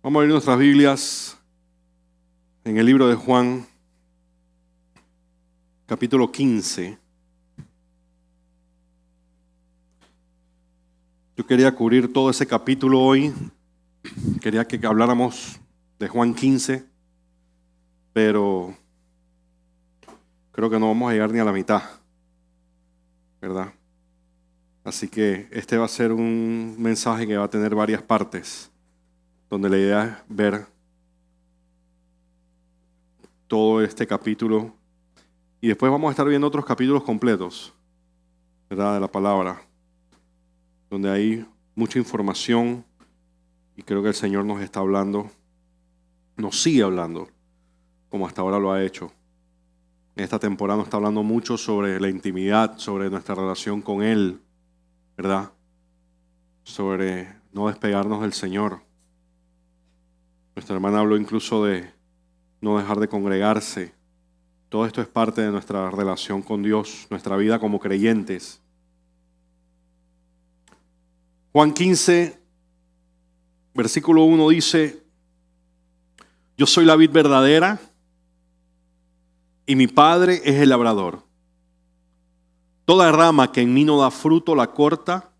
Vamos a abrir nuestras Biblias en el libro de Juan, capítulo 15. Yo quería cubrir todo ese capítulo hoy. Quería que habláramos de Juan 15, pero creo que no vamos a llegar ni a la mitad, ¿verdad? Así que este va a ser un mensaje que va a tener varias partes, donde la idea es ver todo este capítulo y después vamos a estar viendo otros capítulos completos, ¿verdad?, de la palabra, donde hay mucha información y creo que el Señor nos está hablando, nos sigue hablando, como hasta ahora lo ha hecho. En esta temporada nos está hablando mucho sobre la intimidad, sobre nuestra relación con Él, ¿verdad?, sobre no despegarnos del Señor. Nuestra hermana habló incluso de no dejar de congregarse. Todo esto es parte de nuestra relación con Dios, nuestra vida como creyentes. Juan 15, versículo 1 dice: yo soy la vid verdadera y mi Padre es el labrador. Toda rama que en mí no da fruto la corta,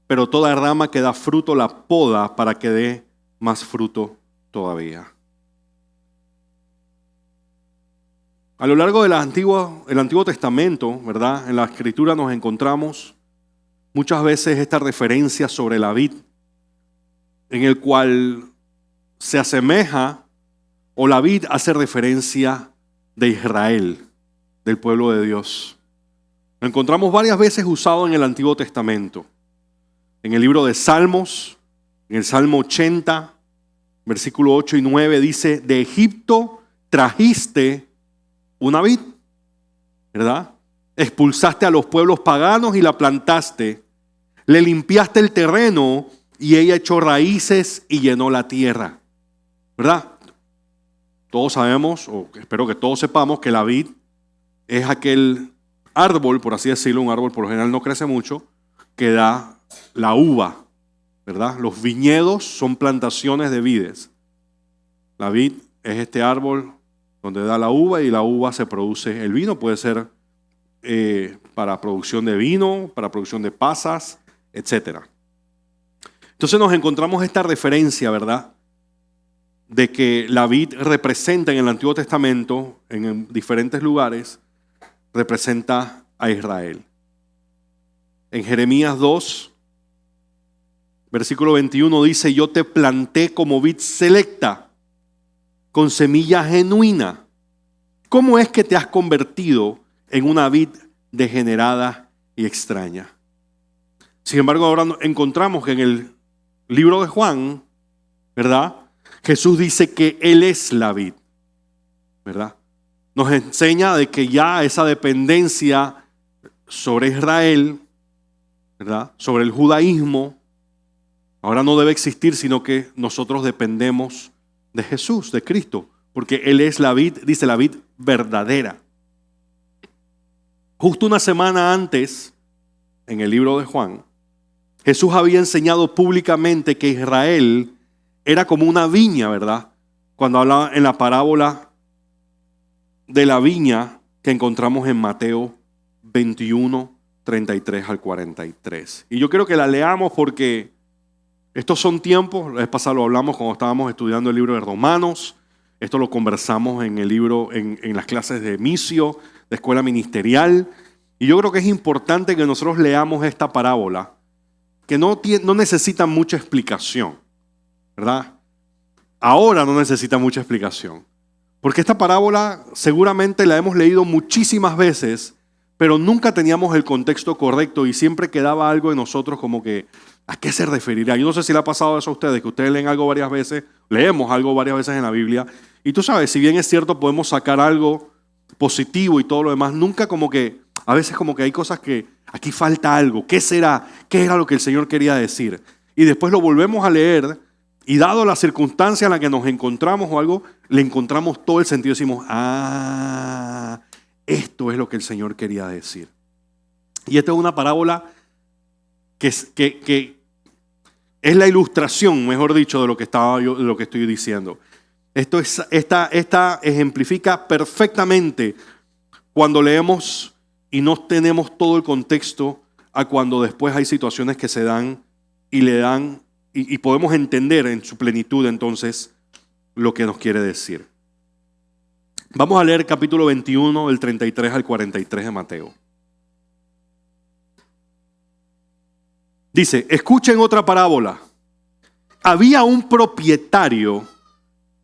pero toda rama que da fruto la poda para que dé más fruto todavía. A lo largo del Antiguo Testamento, ¿verdad?, en la Escritura nos encontramos muchas veces esta referencia sobre la vid, en el cual se asemeja, o la vid hace referencia de Israel, del pueblo de Dios. Lo encontramos varias veces usado en el Antiguo Testamento. En el libro de Salmos, en el Salmo 80, versículo 8 y 9 dice: de Egipto trajiste una vid, ¿verdad? Expulsaste a los pueblos paganos y la plantaste. Le limpiaste el terreno y ella echó raíces y llenó la tierra, ¿verdad? Todos sabemos, o espero que todos sepamos, que la vid es aquel árbol, por así decirlo, un árbol por lo general no crece mucho, que da la uva, ¿verdad? Los viñedos son plantaciones de vides. La vid es este árbol donde da la uva y la uva se produce el vino. Puede ser para producción de vino, para producción de pasas, etc. Entonces nos encontramos esta referencia, ¿verdad?, de que la vid representa en el Antiguo Testamento, en diferentes lugares, representa a Israel. En Jeremías 2, versículo 21 dice: yo te planté como vid selecta, con semilla genuina. ¿Cómo es que te has convertido en una vid degenerada y extraña? Sin embargo, ahora encontramos que en el libro de Juan, ¿verdad?, Jesús dice que Él es la vid, ¿verdad? Nos enseña de que ya esa dependencia sobre Israel, ¿verdad?, sobre el judaísmo, ahora no debe existir, sino que nosotros dependemos de Jesús, de Cristo, porque Él es la vid, dice la vid verdadera. Justo una semana antes, en el libro de Juan, Jesús había enseñado públicamente que Israel era como una viña, ¿verdad?, cuando hablaba en la parábola de la viña que encontramos en Mateo 21, 33 al 43. Y yo quiero que la leamos porque estos son tiempos, la vez pasada lo hablamos cuando estábamos estudiando el libro de Romanos, esto lo conversamos en el libro, en las clases de misio, de escuela ministerial, y yo creo que es importante que nosotros leamos esta parábola, que no necesita mucha explicación, ¿verdad? Ahora no necesita mucha explicación, porque esta parábola seguramente la hemos leído muchísimas veces, pero nunca teníamos el contexto correcto y siempre quedaba algo en nosotros como que, ¿a qué se referirá? Yo no sé si le ha pasado eso a ustedes, que ustedes leen algo varias veces, leemos algo varias veces en la Biblia, y tú sabes, si bien es cierto podemos sacar algo positivo y todo lo demás, nunca como que, a veces como que hay cosas que aquí falta algo. ¿Qué será? ¿Qué era lo que el Señor quería decir? Y después lo volvemos a leer y dado la circunstancia en la que nos encontramos o algo, le encontramos todo el sentido y decimos: esto es lo que el Señor quería decir. Y esta es una parábola que Es la ilustración, mejor dicho, de lo que estoy diciendo. Esta ejemplifica perfectamente cuando leemos y no tenemos todo el contexto a cuando después hay situaciones que se dan y podemos entender en su plenitud entonces lo que nos quiere decir. Vamos a leer capítulo 21, del 33 al 43 de Mateo. Dice, escuchen otra parábola. Había un propietario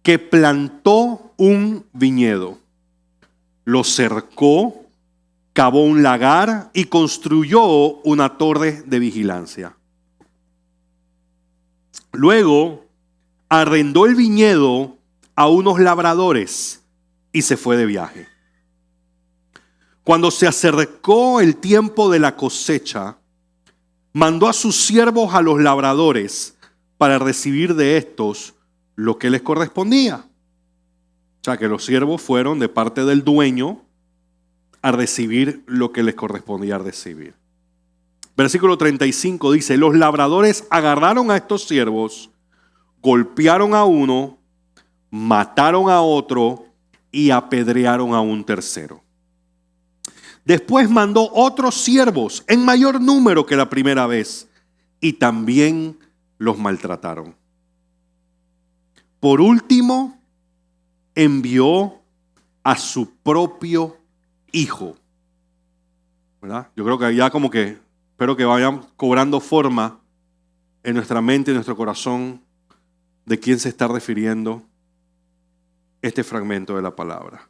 que plantó un viñedo, lo cercó, cavó un lagar y construyó una torre de vigilancia. Luego arrendó el viñedo a unos labradores y se fue de viaje. Cuando se acercó el tiempo de la cosecha, mandó a sus siervos a los labradores para recibir de estos lo que les correspondía. O sea que los siervos fueron de parte del dueño a recibir lo que les correspondía recibir. Versículo 35 dice, los labradores agarraron a estos siervos, golpearon a uno, mataron a otro y apedrearon a un tercero. Después mandó otros siervos en mayor número que la primera vez y también los maltrataron. Por último, envió a su propio hijo. ¿Verdad? Yo creo que ya como que espero que vayan cobrando forma en nuestra mente y en nuestro corazón de quién se está refiriendo este fragmento de la palabra.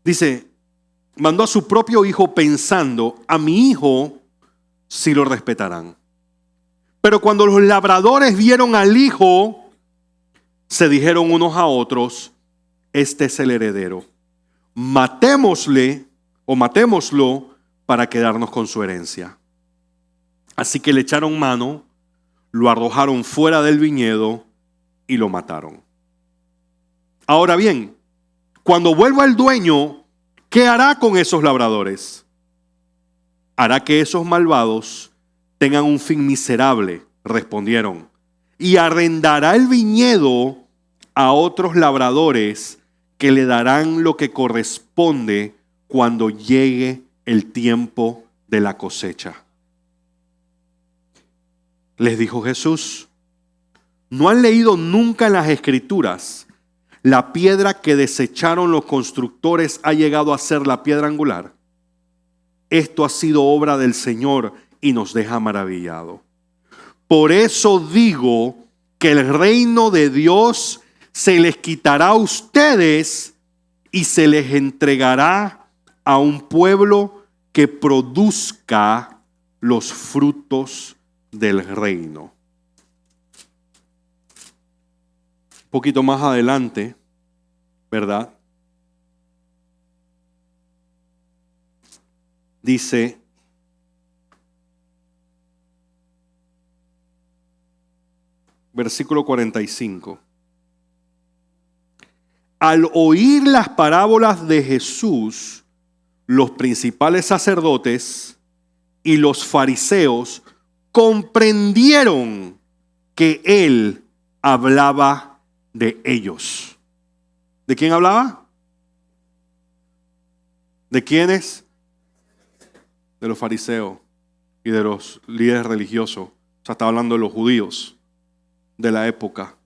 Dice, mandó a su propio hijo pensando, a mi hijo sí lo respetarán. Pero cuando los labradores vieron al hijo, se dijeron unos a otros, este es el heredero. Matémoslo para quedarnos con su herencia. Así que le echaron mano, lo arrojaron fuera del viñedo y lo mataron. Ahora bien, cuando vuelva el dueño, ¿qué hará con esos labradores? Hará que esos malvados tengan un fin miserable, respondieron, y arrendará el viñedo a otros labradores que le darán lo que corresponde cuando llegue el tiempo de la cosecha. Les dijo Jesús, ¿no han leído nunca en las Escrituras? La piedra que desecharon los constructores ha llegado a ser la piedra angular. Esto ha sido obra del Señor y nos deja maravillados. Por eso digo que el reino de Dios se les quitará a ustedes y se les entregará a un pueblo que produzca los frutos del reino. Un poquito más adelante, ¿verdad? Dice, versículo 45. Al oír las parábolas de Jesús, los principales sacerdotes y los fariseos comprendieron que él hablaba de ellos. ¿De quién hablaba? ¿De quiénes? De los fariseos y de los líderes religiosos. O sea, está hablando de los judíos de la época.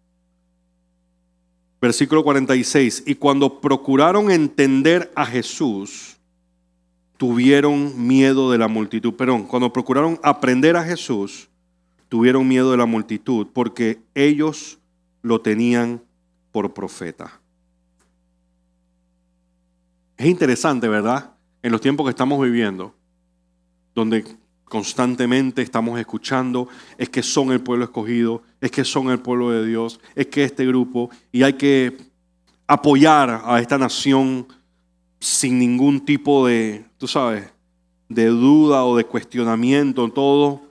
Versículo 46. Y cuando procuraron entender a Jesús, tuvieron miedo de la multitud. Perdón, cuando procuraron aprender a Jesús, tuvieron miedo de la multitud, porque ellos lo tenían por profeta. Es interesante, ¿verdad? En los tiempos que estamos viviendo, donde constantemente estamos escuchando, es que son el pueblo escogido, es que son el pueblo de Dios, es que este grupo, y hay que apoyar a esta nación sin ningún tipo de, tú sabes, de duda o de cuestionamiento, todo.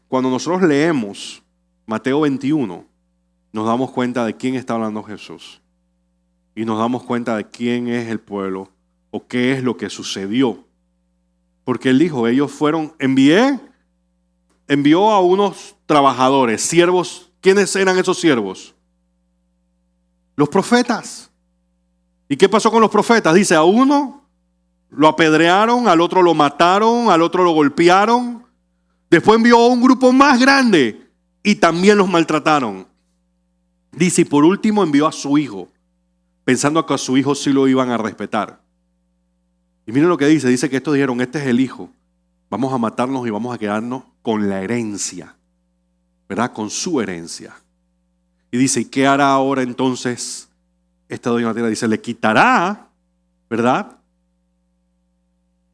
Cuando nosotros leemos Mateo 21, nos damos cuenta de quién está hablando Jesús. Y nos damos cuenta de quién es el pueblo o qué es lo que sucedió. Porque él dijo, ellos fueron, envié envió a unos trabajadores, siervos. ¿Quiénes eran esos siervos? Los profetas. ¿Y qué pasó con los profetas? Dice, a uno lo apedrearon, al otro lo mataron, al otro lo golpearon. Después envió a un grupo más grande y también los maltrataron. Dice, y por último envió a su hijo, pensando que a su hijo sí lo iban a respetar. Y miren lo que dice que estos dijeron, este es el hijo, vamos a matarnos y vamos a quedarnos con la herencia, ¿verdad? Con su herencia. Y dice, ¿y qué hará ahora entonces esta dueña de la tierra? Dice, le quitará, ¿verdad?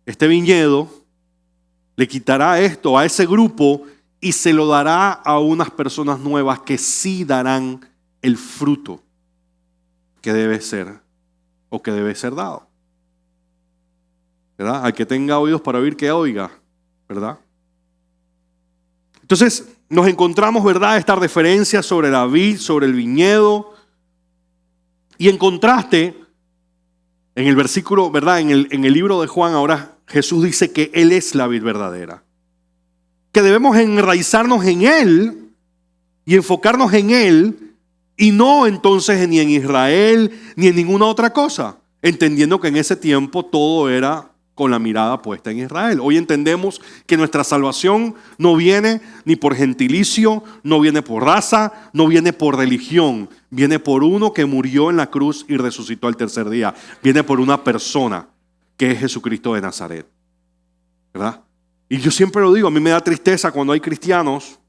Este viñedo, le quitará esto a ese grupo y se lo dará a unas personas nuevas que sí darán el fruto que debe ser o que debe ser dado. ¿Verdad? Al que tenga oídos para oír, que oiga, ¿verdad? Entonces nos encontramos, ¿verdad?, esta referencia sobre la vid, sobre el viñedo. Y en contraste, en el versículo, ¿verdad?, en el libro de Juan, ahora Jesús dice que Él es la vid verdadera. Que debemos enraizarnos en Él y enfocarnos en Él y no entonces ni en Israel ni en ninguna otra cosa. Entendiendo que en ese tiempo todo era con la mirada puesta en Israel. Hoy entendemos que nuestra salvación no viene ni por gentilicio, no viene por raza, no viene por religión. Viene por uno que murió en la cruz y resucitó al tercer día. Viene por una persona que es Jesucristo de Nazaret. ¿Verdad? Y yo siempre lo digo, a mí me da tristeza cuando hay cristianos,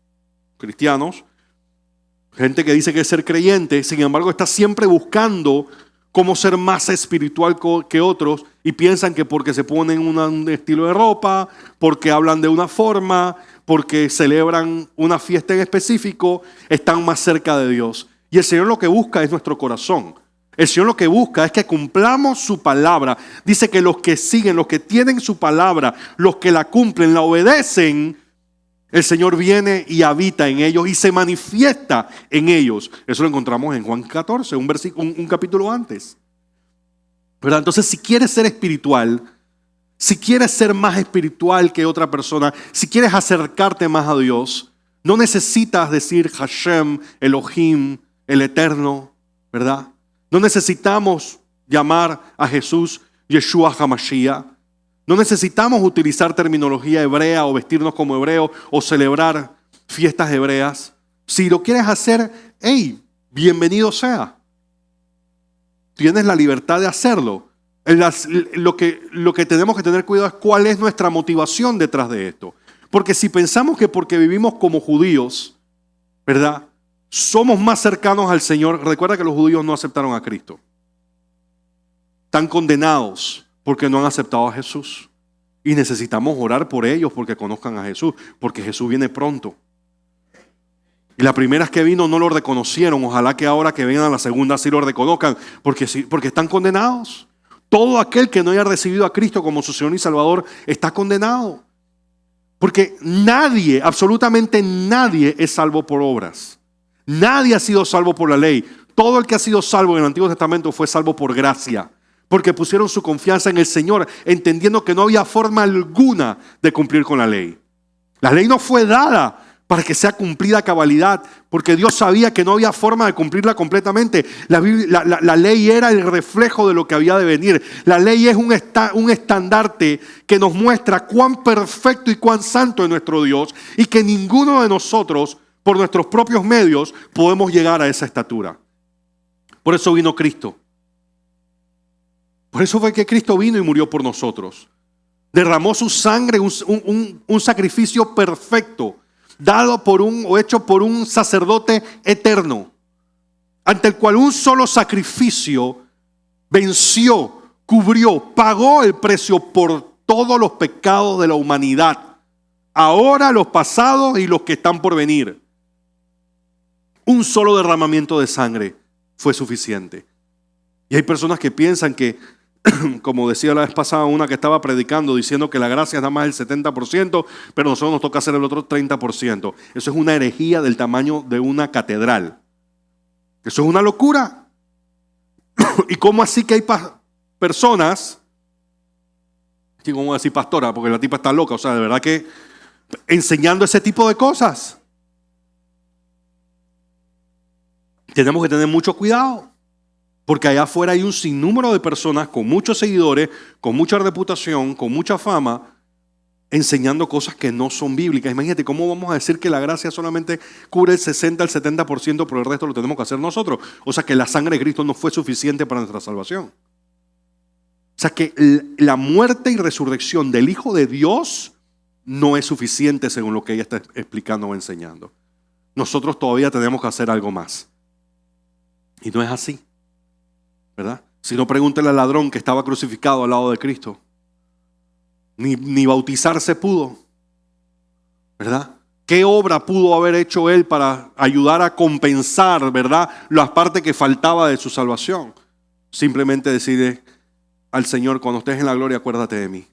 gente que dice que es ser creyente, sin embargo está siempre buscando cómo ser más espiritual que otros y piensan que porque se ponen un estilo de ropa, porque hablan de una forma, porque celebran una fiesta en específico, están más cerca de Dios. Y el Señor lo que busca es nuestro corazón. El Señor lo que busca es que cumplamos su palabra. Dice que los que siguen, los que tienen su palabra, los que la cumplen, la obedecen, el Señor viene y habita en ellos y se manifiesta en ellos. Eso lo encontramos en Juan 14, un capítulo antes. ¿Verdad? Entonces, si quieres ser espiritual, si quieres ser más espiritual que otra persona, si quieres acercarte más a Dios, no necesitas decir Hashem, Elohim, el Eterno, ¿verdad? No necesitamos llamar a Jesús Yeshua HaMashiach. No necesitamos utilizar terminología hebrea o vestirnos como hebreos o celebrar fiestas hebreas. Si lo quieres hacer, hey, bienvenido sea. Tienes la libertad de hacerlo. Lo que tenemos que tener cuidado es cuál es nuestra motivación detrás de esto. Porque si pensamos que porque vivimos como judíos, ¿verdad?, somos más cercanos al Señor. Recuerda que los judíos no aceptaron a Cristo. Están condenados porque no han aceptado a Jesús. Y necesitamos orar por ellos porque conozcan a Jesús, porque Jesús viene pronto. Y las primeras que vino no lo reconocieron. Ojalá que ahora que vengan a la segunda sí lo reconozcan, porque están condenados. Todo aquel que no haya recibido a Cristo como su Señor y Salvador está condenado. Porque nadie, absolutamente nadie es salvo por obras. Nadie ha sido salvo por la ley. Todo el que ha sido salvo en el Antiguo Testamento fue salvo por gracia. Porque pusieron su confianza en el Señor, entendiendo que no había forma alguna de cumplir con la ley. La ley no fue dada para que sea cumplida a cabalidad, porque Dios sabía que no había forma de cumplirla completamente. La ley era el reflejo de lo que había de venir. La ley es un estandarte que nos muestra cuán perfecto y cuán santo es nuestro Dios y que ninguno de nosotros, por nuestros propios medios, podemos llegar a esa estatura. Por eso vino Cristo. Por eso fue que Cristo vino y murió por nosotros. Derramó su sangre, un sacrificio perfecto, dado o hecho por un sacerdote eterno, ante el cual un solo sacrificio venció, cubrió, pagó el precio por todos los pecados de la humanidad, ahora los pasados y los que están por venir. Un solo derramamiento de sangre fue suficiente. Y hay personas que piensan que, como decía la vez pasada una que estaba predicando, diciendo que la gracia es nada más el 70%, pero a nosotros nos toca hacer el otro 30%. Eso es una herejía del tamaño de una catedral. Eso es una locura. ¿Y cómo así que hay personas, ¿cómo decir pastora? Porque la tipa está loca, o sea, de verdad que enseñando ese tipo de cosas. Tenemos que tener mucho cuidado, porque allá afuera hay un sinnúmero de personas con muchos seguidores, con mucha reputación, con mucha fama, enseñando cosas que no son bíblicas. Imagínate, ¿cómo vamos a decir que la gracia solamente cubre el 60 al 70%, pero el resto lo tenemos que hacer nosotros? O sea, que la sangre de Cristo no fue suficiente para nuestra salvación. O sea, que la muerte y resurrección del Hijo de Dios no es suficiente según lo que ella está explicando o enseñando. Nosotros todavía tenemos que hacer algo más. Y no es así, ¿verdad? Si no, pregúntele al ladrón que estaba crucificado al lado de Cristo. Ni bautizarse pudo, ¿verdad? ¿Qué obra pudo haber hecho él para ayudar a compensar, ¿verdad?, las partes que faltaba de su salvación? Simplemente decide al Señor: cuando estés en la gloria, acuérdate de mí.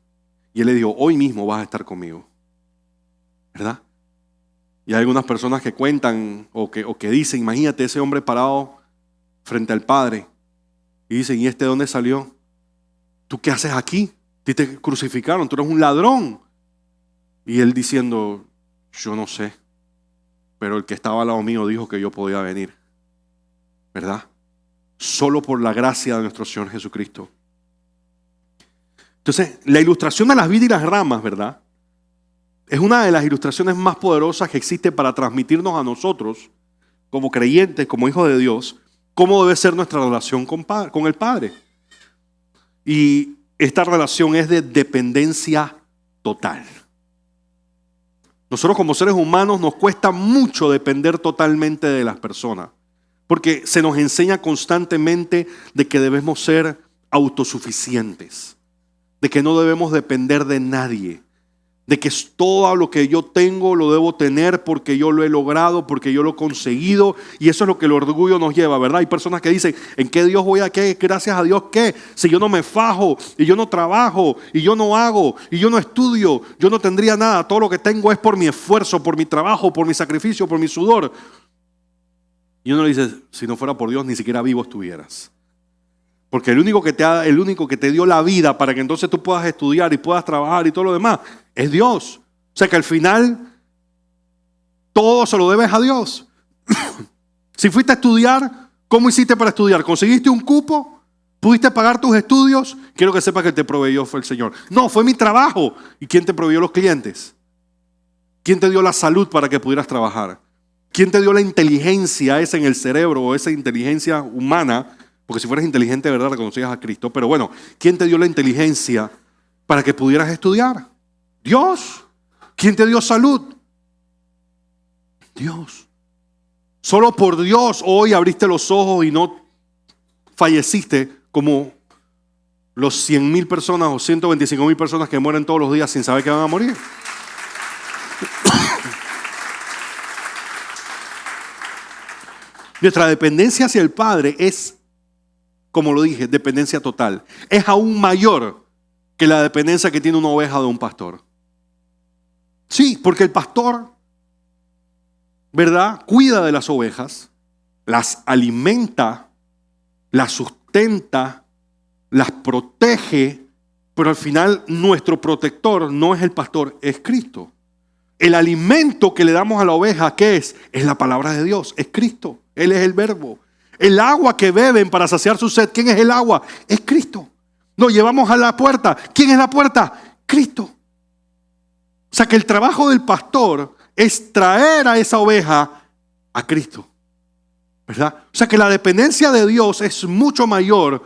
Y él le dijo: hoy mismo vas a estar conmigo, ¿verdad? Y hay algunas personas que cuentan o que dicen: imagínate ese hombre parado frente al Padre. Y dicen: ¿y este dónde salió? ¿Tú qué haces aquí? Te crucificaron, tú eres un ladrón. Y él diciendo: yo no sé, pero el que estaba al lado mío dijo que yo podía venir, ¿verdad? Solo por la gracia de nuestro Señor Jesucristo. Entonces, la ilustración de las vidas y las ramas, ¿verdad?, es una de las ilustraciones más poderosas que existe para transmitirnos a nosotros, como creyentes, como hijos de Dios, cómo debe ser nuestra relación con el Padre. Y esta relación es de dependencia total. Nosotros como seres humanos nos cuesta mucho depender totalmente de las personas, porque se nos enseña constantemente de que debemos ser autosuficientes, de que no debemos depender de nadie, de que todo lo que yo tengo lo debo tener porque yo lo he logrado, porque yo lo he conseguido, y eso es lo que el orgullo nos lleva, ¿verdad? Hay personas que dicen: ¿en qué Dios voy a qué? Gracias a Dios, ¿qué? Si yo no me fajo, y yo no trabajo, y yo no hago, y yo no estudio, yo no tendría nada. Todo lo que tengo es por mi esfuerzo, por mi trabajo, por mi sacrificio, por mi sudor. Y uno le dice: si no fuera por Dios, ni siquiera vivo estuvieras. Porque el único que te dio la vida para que entonces tú puedas estudiar y puedas trabajar y todo lo demás es Dios. O sea que al final todo se lo debes a Dios. Si fuiste a estudiar, ¿cómo hiciste para estudiar? ¿Conseguiste un cupo? ¿Pudiste pagar tus estudios? Quiero que sepas que te proveyó fue el Señor. No, fue mi trabajo. ¿Y quién te proveyó los clientes? ¿Quién te dio la salud para que pudieras trabajar? ¿Quién te dio la inteligencia esa en el cerebro o esa inteligencia humana? Porque si fueras inteligente de verdad reconocías a Cristo. Pero bueno, ¿quién te dio la inteligencia para que pudieras estudiar? Dios. ¿Quién te dio salud? Dios. Solo por Dios hoy abriste los ojos y no falleciste como los 100,000 personas o 125,000 personas que mueren todos los días sin saber que van a morir. Nuestra dependencia hacia el Padre es, como lo dije, dependencia total. Es aún mayor que la dependencia que tiene una oveja de un pastor. Sí, porque el pastor, ¿verdad?, cuida de las ovejas, las alimenta, las sustenta, las protege, pero al final nuestro protector no es el pastor, es Cristo. El alimento que le damos a la oveja, ¿qué es? Es la palabra de Dios, es Cristo. Él es el verbo. El agua que beben para saciar su sed, ¿quién es el agua? Es Cristo. Lo llevamos a la puerta. ¿Quién es la puerta? Cristo. O sea que el trabajo del pastor es traer a esa oveja a Cristo, ¿verdad? O sea que la dependencia de Dios es mucho mayor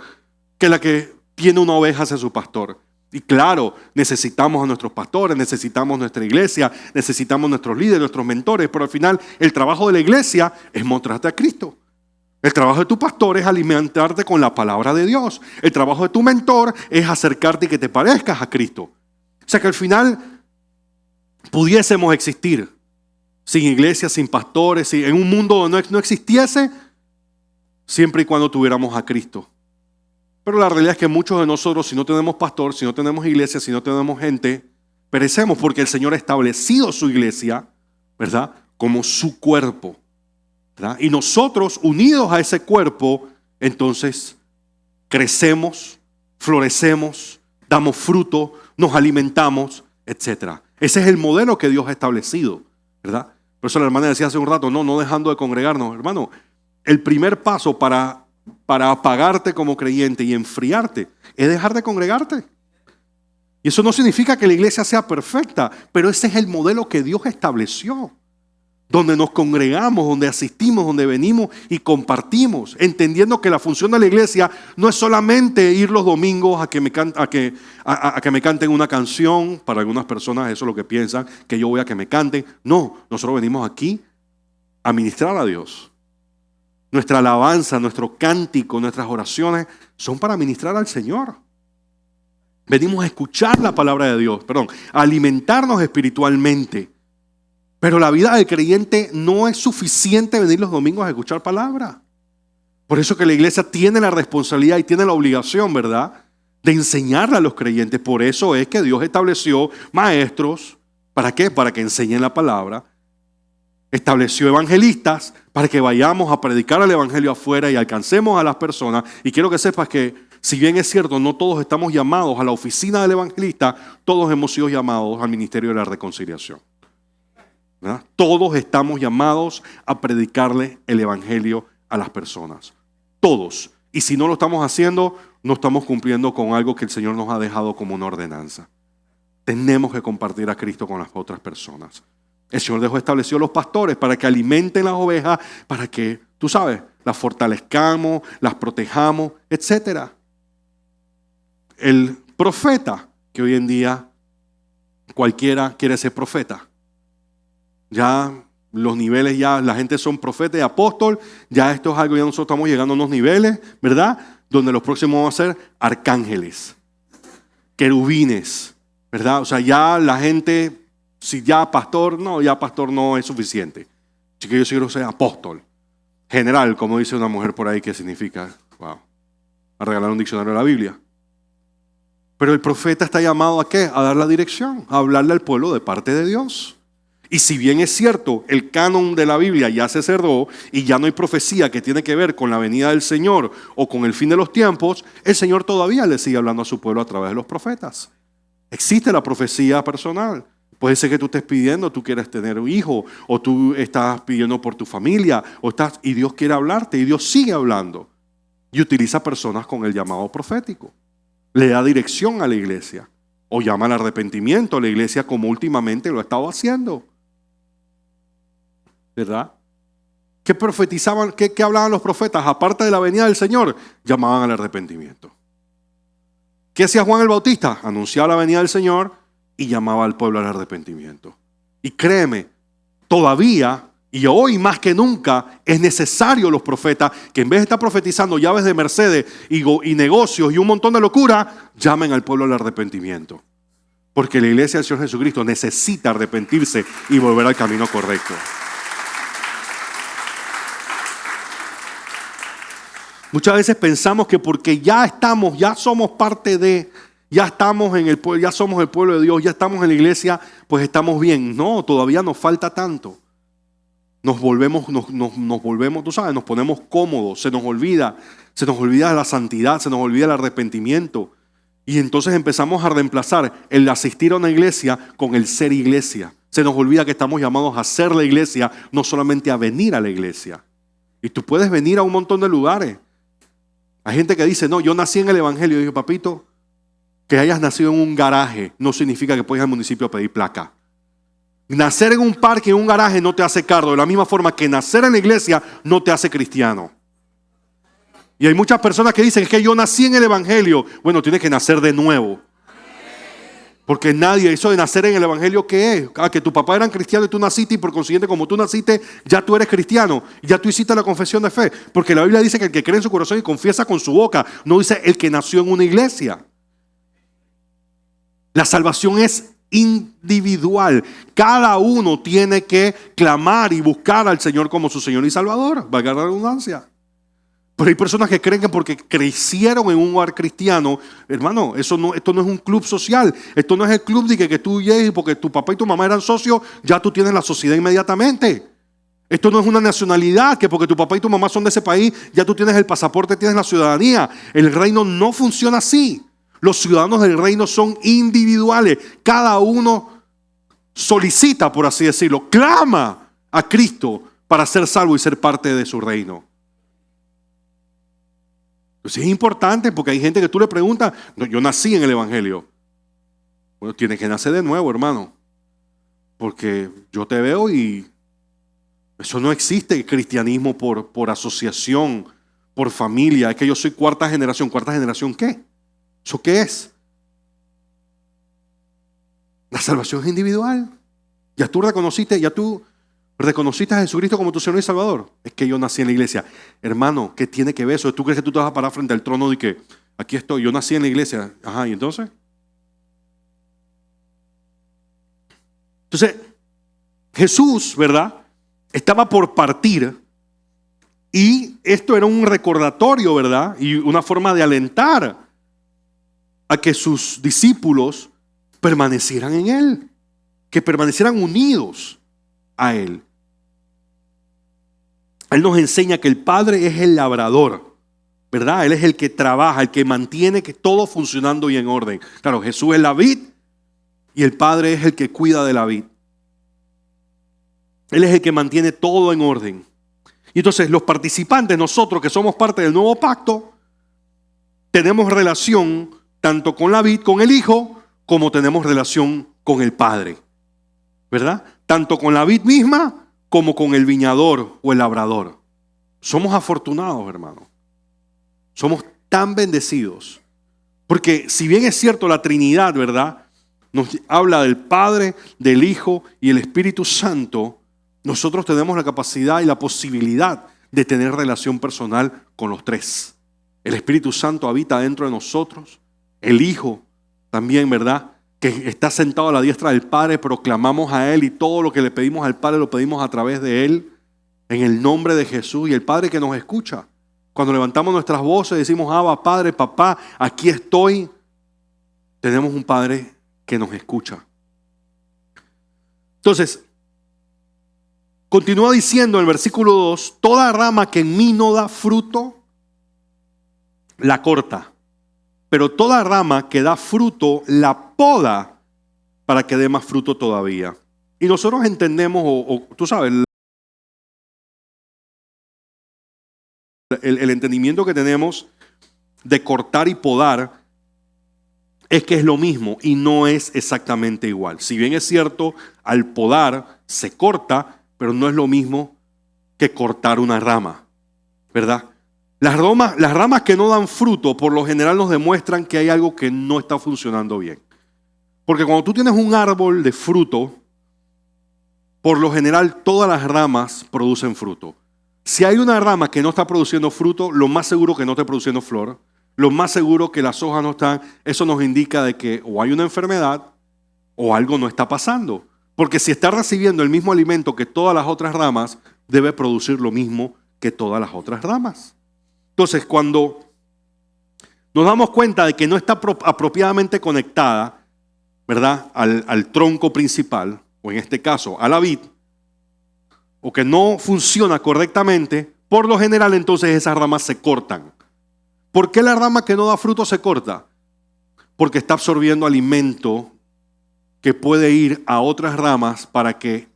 que la que tiene una oveja hacia su pastor. Y claro, necesitamos a nuestros pastores, necesitamos nuestra iglesia, necesitamos nuestros líderes, nuestros mentores, pero al final el trabajo de la iglesia es mostrarte a Cristo. El trabajo de tu pastor es alimentarte con la palabra de Dios. El trabajo de tu mentor es acercarte y que te parezcas a Cristo. O sea que al final pudiésemos existir sin iglesia, sin pastores, en un mundo donde no existiese, siempre y cuando tuviéramos a Cristo. Pero la realidad es que muchos de nosotros, si no tenemos pastor, si no tenemos iglesia, si no tenemos gente, perecemos porque el Señor ha establecido su iglesia, ¿verdad?, como su cuerpo, ¿verdad? Y nosotros, unidos a ese cuerpo, entonces crecemos, florecemos, damos fruto, nos alimentamos, etc. Ese es el modelo que Dios ha establecido, ¿verdad? Por eso la hermana decía hace un rato, no dejando de congregarnos. Hermano, el primer paso para apagarte como creyente y enfriarte es dejar de congregarte. Y eso no significa que la iglesia sea perfecta, pero ese es el modelo que Dios estableció. Donde nos congregamos, donde asistimos, donde venimos y compartimos, entendiendo que la función de la iglesia no es solamente ir los domingos a que me canten una canción. Para algunas personas eso es lo que piensan, que yo voy a que me canten. No, nosotros venimos aquí a ministrar a Dios. Nuestra alabanza, nuestro cántico, nuestras oraciones son para ministrar al Señor. Venimos a escuchar la palabra de Dios, a alimentarnos espiritualmente. Pero la vida del creyente no es suficiente venir los domingos a escuchar palabra. Por eso que la iglesia tiene la responsabilidad y tiene la obligación, ¿verdad?, de enseñarle a los creyentes. Por eso es que Dios estableció maestros. ¿Para qué? Para que enseñen la palabra. Estableció evangelistas para que vayamos a predicar el evangelio afuera y alcancemos a las personas. Y quiero que sepas que, si bien es cierto, no todos estamos llamados a la oficina del evangelista, todos hemos sido llamados al ministerio de la reconciliación. ¿Verdad? Todos estamos llamados a predicarle el evangelio a las personas. Todos. Y si no lo estamos haciendo, no estamos cumpliendo con algo que el Señor nos ha dejado como una ordenanza. Tenemos que compartir a Cristo con las otras personas. El Señor dejó establecido los pastores para que alimenten las ovejas, para que, tú sabes, las fortalezcamos, las protejamos, etc. El profeta, que hoy en día cualquiera quiere ser profeta. Ya los niveles, ya la gente son profeta y apóstol, ya esto es algo, ya nosotros estamos llegando a unos niveles, ¿verdad?, donde los próximos van a ser arcángeles, querubines, ¿verdad? O sea, ya la gente, si ya pastor no es suficiente. Así que yo quiero ser apóstol, general, como dice una mujer por ahí, que significa, wow, a regalar un diccionario de la Biblia. Pero el profeta está llamado ¿a qué? A dar la dirección, a hablarle al pueblo de parte de Dios. Y si bien es cierto, el canon de la Biblia ya se cerró y ya no hay profecía que tiene que ver con la venida del Señor o con el fin de los tiempos, el Señor todavía le sigue hablando a su pueblo a través de los profetas. Existe la profecía personal. Puede ser que tú estés pidiendo, tú quieres tener un hijo, o tú estás pidiendo por tu familia, y Dios quiere hablarte, y Dios sigue hablando. Y utiliza personas con el llamado profético. Le da dirección a la iglesia, o llama al arrepentimiento a la iglesia, como últimamente lo ha estado haciendo. ¿Verdad? ¿Qué profetizaban? ¿Qué hablaban los profetas? Aparte de la venida del Señor, llamaban al arrepentimiento. ¿Qué hacía Juan el Bautista? Anunciaba la venida del Señor y llamaba al pueblo al arrepentimiento. Y créeme, todavía y hoy más que nunca es necesario los profetas que en vez de estar profetizando llaves de Mercedes y negocios y un montón de locura, llamen al pueblo al arrepentimiento. Porque la iglesia del Señor Jesucristo necesita arrepentirse y volver al camino correcto. Muchas veces pensamos que porque ya somos parte de, ya estamos en el pueblo, ya somos el pueblo de Dios, ya estamos en la iglesia, pues estamos bien. No, todavía nos falta tanto. Nos volvemos, tú sabes, nos ponemos cómodos, se nos olvida la santidad, se nos olvida el arrepentimiento. Y entonces empezamos a reemplazar el asistir a una iglesia con el ser iglesia. Se nos olvida que estamos llamados a ser la iglesia, no solamente a venir a la iglesia. Y tú puedes venir a un montón de lugares. Hay gente que dice, no, yo nací en el evangelio. Y yo, papito, que hayas nacido en un garaje no significa que puedes ir al municipio a pedir placa. Nacer en un parque, en un garaje, no te hace cargo. De la misma forma que nacer en la iglesia no te hace cristiano. Y hay muchas personas que dicen que yo nací en el evangelio. Bueno, tienes que nacer de nuevo. Porque eso de nacer en el evangelio, ¿qué es? Que tu papá era cristiano y tú naciste, y por consiguiente, como tú naciste, ya tú eres cristiano. Ya tú hiciste la confesión de fe. Porque la Biblia dice que el que cree en su corazón y confiesa con su boca, no dice el que nació en una iglesia. La salvación es individual. Cada uno tiene que clamar y buscar al Señor como su Señor y Salvador. Valga la redundancia. Pero hay personas que creen que porque crecieron en un hogar cristiano, hermano, esto no es un club social. Esto no es el club de que tú llegues y porque tu papá y tu mamá eran socios, ya tú tienes la sociedad inmediatamente. Esto no es una nacionalidad, que porque tu papá y tu mamá son de ese país, ya tú tienes el pasaporte, tienes la ciudadanía. El reino no funciona así. Los ciudadanos del reino son individuales. Cada uno solicita, por así decirlo, clama a Cristo para ser salvo y ser parte de su reino. Entonces es importante porque hay gente que tú le preguntas, no, yo nací en el Evangelio. Bueno, tienes que nacer de nuevo, hermano. Porque yo te veo y eso no existe, el cristianismo por asociación, por familia. Es que yo soy cuarta generación. ¿Cuarta generación qué? ¿Eso qué es? La salvación es individual. Ya tú reconociste a Jesucristo como tu Señor y Salvador. Es que yo nací en la iglesia. Hermano, ¿qué tiene que ver eso? ¿Tú crees que tú te vas a parar frente al trono y que aquí estoy, yo nací en la iglesia? Ajá, ¿y entonces? Entonces, Jesús, ¿verdad? Estaba por partir y esto era un recordatorio, ¿verdad? Y una forma de alentar a que sus discípulos permanecieran en Él, que permanecieran unidos a Él. Él nos enseña que el Padre es el labrador, ¿verdad? Él es el que trabaja, el que mantiene que todo funcionando y en orden. Claro, Jesús es la vid y el Padre es el que cuida de la vid. Él es el que mantiene todo en orden. Y entonces los participantes, nosotros que somos parte del nuevo pacto, tenemos relación tanto con la vid, con el Hijo, como tenemos relación con el Padre, ¿verdad? Tanto con la vid misma como con el viñador o el labrador. Somos afortunados, hermano. Somos tan bendecidos. Porque si bien es cierto la Trinidad, ¿verdad? Nos habla del Padre, del Hijo y el Espíritu Santo. Nosotros tenemos la capacidad y la posibilidad de tener relación personal con los tres. El Espíritu Santo habita dentro de nosotros. El Hijo también, ¿verdad? Que está sentado a la diestra del Padre, proclamamos a Él y todo lo que le pedimos al Padre lo pedimos a través de Él, en el nombre de Jesús. Y el Padre que nos escucha. Cuando levantamos nuestras voces y decimos, Abba, Padre, Papá, aquí estoy. Tenemos un Padre que nos escucha. Entonces, continúa diciendo en el versículo 2, toda rama que en mí no da fruto, la corta. Pero toda rama que da fruto, la poda para que dé más fruto todavía. Y nosotros entendemos, tú sabes, el entendimiento que tenemos de cortar y podar es que es lo mismo y no es exactamente igual. Si bien es cierto, al podar se corta, pero no es lo mismo que cortar una rama, ¿verdad? Las ramas que no dan fruto por lo general nos demuestran que hay algo que no está funcionando bien. Porque cuando tú tienes un árbol de fruto, por lo general todas las ramas producen fruto. Si hay una rama que no está produciendo fruto, lo más seguro que no esté produciendo flor, lo más seguro que las hojas no están, eso nos indica de que o hay una enfermedad o algo no está pasando. Porque si está recibiendo el mismo alimento que todas las otras ramas, debe producir lo mismo que todas las otras ramas. Entonces, cuando nos damos cuenta de que no está apropiadamente conectada, ¿verdad?, al tronco principal, o en este caso a la vid, o que no funciona correctamente, por lo general entonces esas ramas se cortan. ¿Por qué la rama que no da fruto se corta? Porque está absorbiendo alimento que puede ir a otras ramas para que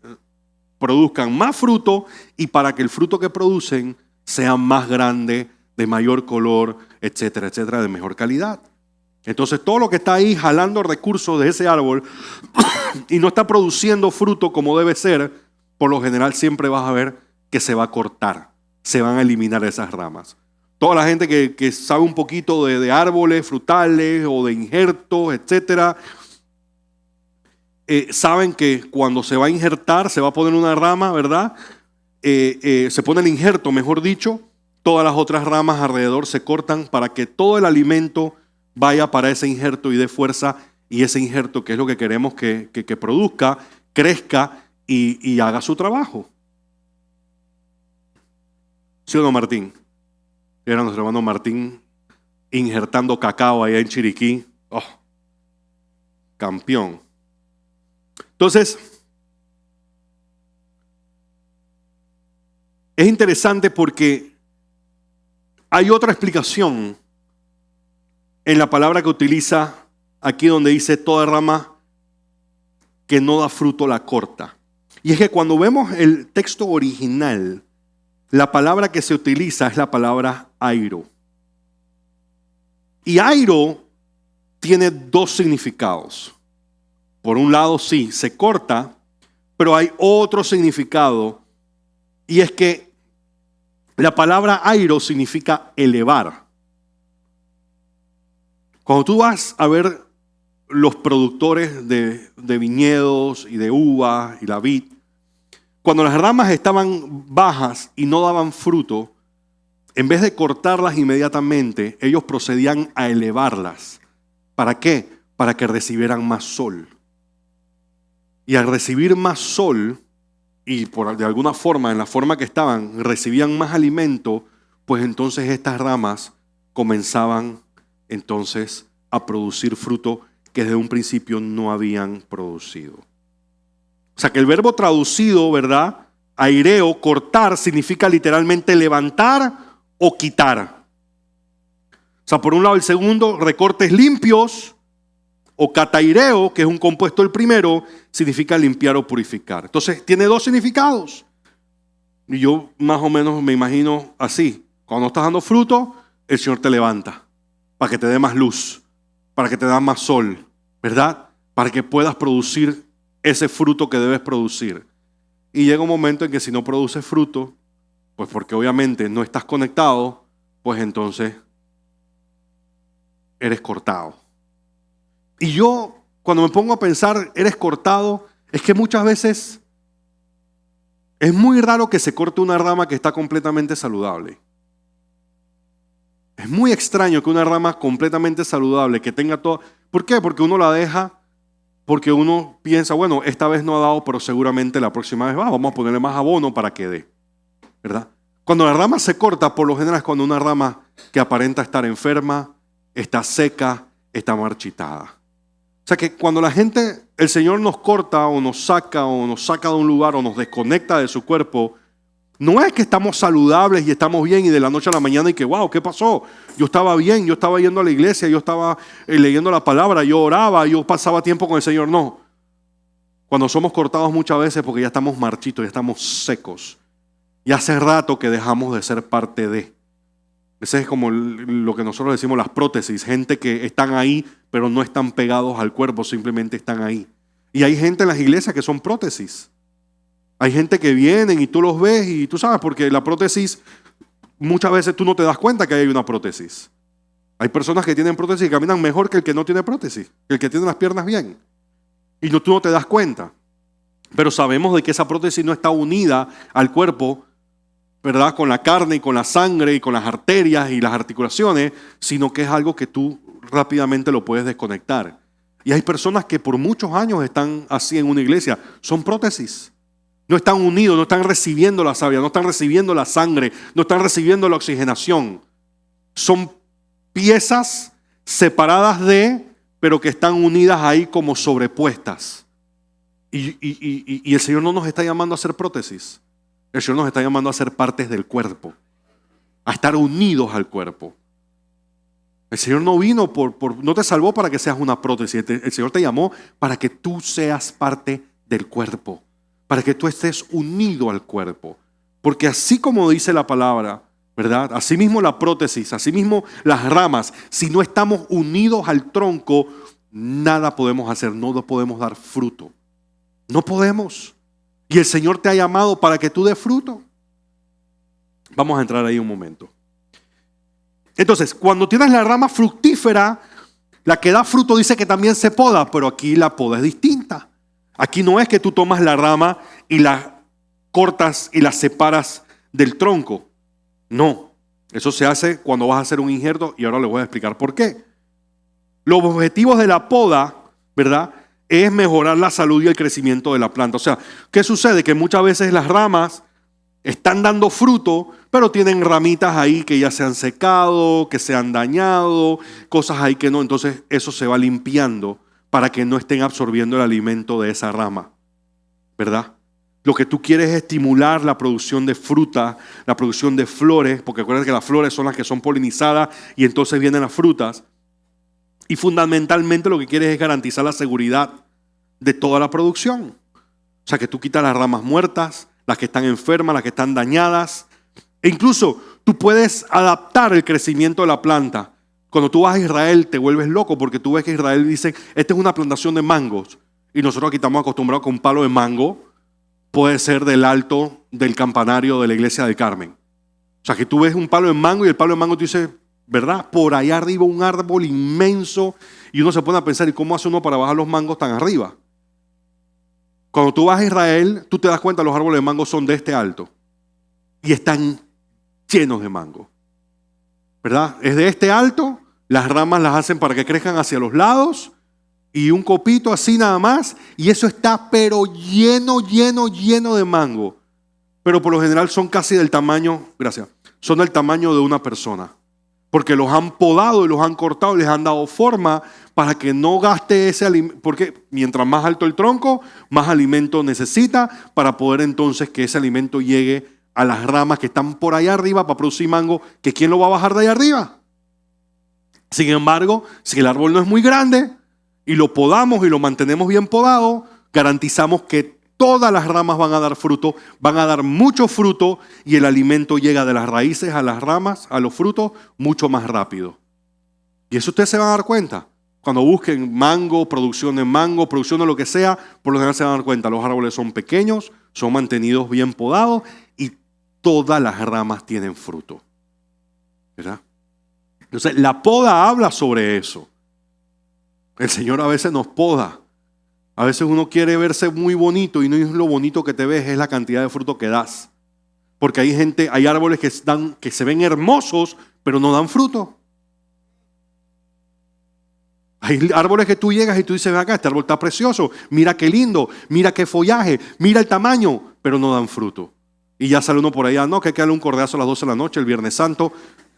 produzcan más fruto y para que el fruto que producen sea más grande, de mayor color, etcétera, etcétera, de mejor calidad. Entonces todo lo que está ahí jalando recursos de ese árbol y no está produciendo fruto como debe ser, por lo general siempre vas a ver que se va a cortar, se van a eliminar esas ramas. Toda la gente que sabe un poquito de árboles, frutales o de injertos, etcétera, saben que cuando se va a injertar, se va a poner una rama, ¿verdad? Se pone el injerto, mejor dicho, todas las otras ramas alrededor se cortan para que todo el alimento vaya para ese injerto y dé fuerza, y ese injerto, que es lo que queremos que produzca, crezca y haga su trabajo. ¿Sí o no, Martín? Era nuestro hermano Martín injertando cacao allá en Chiriquí. Oh, campeón. Entonces, es interesante porque hay otra explicación en la palabra que utiliza aquí donde dice toda rama que no da fruto la corta. Y es que cuando vemos el texto original, la palabra que se utiliza es la palabra airo. Y airo tiene dos significados. Por un lado, sí, se corta, pero hay otro significado. Y es que la palabra airo significa elevar. Cuando tú vas a ver los productores de viñedos y de uvas y la vid, cuando las ramas estaban bajas y no daban fruto, en vez de cortarlas inmediatamente, ellos procedían a elevarlas. ¿Para qué? Para que recibieran más sol. Y al recibir más sol, y de alguna forma, en la forma que estaban, recibían más alimento, pues entonces estas ramas comenzaban entonces a producir fruto que desde un principio no habían producido. O sea que el verbo traducido, ¿verdad? Aireo, cortar, significa literalmente levantar o quitar. O sea, por un lado el segundo, recortes limpios, o cataireo, que es un compuesto del primero, significa limpiar o purificar. Entonces tiene dos significados. Y yo más o menos me imagino así. Cuando estás dando fruto, el Señor te levanta para que te dé más luz, para que te dé más sol, ¿verdad? Para que puedas producir ese fruto que debes producir. Y llega un momento en que si no produces fruto, pues porque obviamente no estás conectado, pues entonces eres cortado. Y yo, cuando me pongo a pensar, eres cortado, es que muchas veces es muy raro que se corte una rama que está completamente saludable. Es muy extraño que una rama completamente saludable, que tenga todo... ¿Por qué? Porque uno la deja, porque uno piensa, bueno, esta vez no ha dado, pero seguramente la próxima vez vamos a ponerle más abono para que dé, ¿verdad? Cuando la rama se corta, por lo general es cuando una rama que aparenta estar enferma, está seca, está marchitada. O sea que cuando la gente, el Señor nos corta o nos saca de un lugar o nos desconecta de su cuerpo, no es que estamos saludables y estamos bien y de la noche a la mañana y que wow, ¿qué pasó? Yo estaba bien, yo estaba yendo a la iglesia, yo estaba leyendo la palabra, yo oraba, yo pasaba tiempo con el Señor. No. Cuando somos cortados muchas veces porque ya estamos marchitos, ya estamos secos. Y hace rato que dejamos de ser parte de. Ese es como lo que nosotros decimos las prótesis, gente que están ahí pero no están pegados al cuerpo, simplemente están ahí. Y hay gente en las iglesias que son prótesis. Hay gente que vienen y tú los ves y tú sabes, porque la prótesis, muchas veces tú no te das cuenta que hay una prótesis. Hay personas que tienen prótesis y caminan mejor que el que no tiene prótesis, que el que tiene las piernas bien. Y tú no te das cuenta. Pero sabemos de que esa prótesis no está unida al cuerpo, ¿verdad? Con la carne y con la sangre y con las arterias y las articulaciones, sino que es algo que tú rápidamente lo puedes desconectar. Y hay personas que por muchos años están así en una iglesia, son prótesis. No están unidos, no están recibiendo la savia, no están recibiendo la sangre, no están recibiendo la oxigenación. Son piezas separadas pero que están unidas ahí como sobrepuestas. Y el Señor no nos está llamando a hacer prótesis. El Señor nos está llamando a ser partes del cuerpo, a estar unidos al cuerpo. El Señor no vino no te salvó para que seas una prótesis. El Señor te llamó para que tú seas parte del cuerpo, para que tú estés unido al cuerpo. Porque así como dice la palabra, ¿verdad? Así mismo la prótesis, así mismo las ramas, si no estamos unidos al tronco, nada podemos hacer, no podemos dar fruto. No podemos. Y el Señor te ha llamado para que tú des fruto. Vamos a entrar ahí un momento. Entonces, cuando tienes la rama fructífera, la que da fruto dice que también se poda, pero aquí la poda es distinta. Aquí no es que tú tomas la rama y la cortas y la separas del tronco. No, eso se hace cuando vas a hacer un injerto y ahora les voy a explicar por qué. Los objetivos de la poda, ¿verdad?, es mejorar la salud y el crecimiento de la planta. O sea, ¿qué sucede? Que muchas veces las ramas están dando fruto, pero tienen ramitas ahí que ya se han secado, que se han dañado, cosas ahí que no. Entonces eso se va limpiando para que no estén absorbiendo el alimento de esa rama, ¿verdad? Lo que tú quieres es estimular la producción de fruta, la producción de flores, porque acuérdate que las flores son las que son polinizadas y entonces vienen las frutas. Y fundamentalmente lo que quieres es garantizar la seguridad de toda la producción. O sea, que tú quitas las ramas muertas, las que están enfermas, las que están dañadas. E incluso tú puedes adaptar el crecimiento de la planta. Cuando tú vas a Israel te vuelves loco porque tú ves que Israel dice, esta es una plantación de mangos. Y nosotros aquí estamos acostumbrados que un palo de mango puede ser del alto del campanario de la iglesia del Carmen. O sea, que tú ves un palo de mango y el palo de mango tú dices, ¿verdad? Por allá arriba un árbol inmenso. Y uno se pone a pensar, ¿y cómo hace uno para bajar los mangos tan arriba? Cuando tú vas a Israel, tú te das cuenta que los árboles de mango son de este alto. Y están llenos de mango. ¿Verdad? Es de este alto, las ramas las hacen para que crezcan hacia los lados y un copito así nada más. Y eso está pero lleno de mango. Pero por lo general son casi del tamaño, gracias, son del tamaño de una persona. Porque los han podado y los han cortado y les han dado forma para que no gaste ese alimento. Porque mientras más alto el tronco, más alimento necesita para poder entonces que ese alimento llegue a las ramas que están por allá arriba para producir mango. ¿Que quién lo va a bajar de allá arriba? Sin embargo, si el árbol no es muy grande y lo podamos y lo mantenemos bien podado, garantizamos que todas las ramas van a dar fruto, van a dar mucho fruto y el alimento llega de las raíces a las ramas, a los frutos, mucho más rápido. Y eso ustedes se van a dar cuenta. Cuando busquen mango, producción de lo que sea, por lo general se van a dar cuenta. Los árboles son pequeños, son mantenidos bien podados y todas las ramas tienen fruto. ¿Verdad? Entonces, la poda habla sobre eso. El Señor a veces nos poda. A veces uno quiere verse muy bonito y no es lo bonito que te ves, es la cantidad de fruto que das. Porque hay árboles que se ven hermosos, pero no dan fruto. Hay árboles que tú llegas y tú dices, ven acá, este árbol está precioso, mira qué lindo, mira qué follaje, mira el tamaño, pero no dan fruto. Y ya sale uno por allá, no, que hay que darle un cordeazo a las 12 de la noche, el Viernes Santo.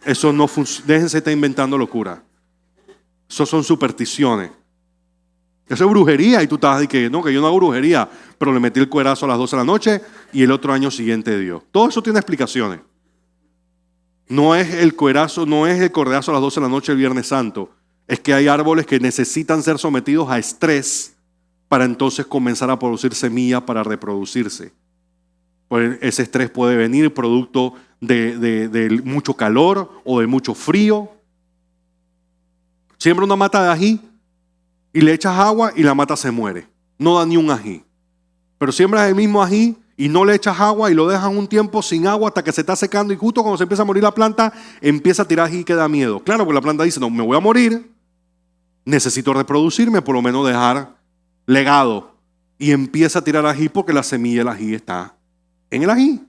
Eso no funciona, déjense de estar inventando locura. Eso son supersticiones. Eso es brujería y tú estás diciendo, no, que yo no hago brujería, pero le metí el cuerazo a las 12 de la noche y el otro año siguiente dio. Todo eso tiene explicaciones. No es el cuerazo, no es el cordeazo a las 12 de la noche el Viernes Santo. Es que hay árboles que necesitan ser sometidos a estrés para entonces comenzar a producir semillas para reproducirse. Pues ese estrés puede venir producto de mucho calor o de mucho frío. Siembra una mata de ají y le echas agua y la mata se muere. No da ni un ají. Pero siembras el mismo ají y no le echas agua y lo dejas un tiempo sin agua hasta que se está secando y justo cuando se empieza a morir la planta, empieza a tirar ají que da miedo. Claro, porque la planta dice, no, me voy a morir, necesito reproducirme, por lo menos dejar legado. Y empieza a tirar ají porque la semilla del ají está en el ají.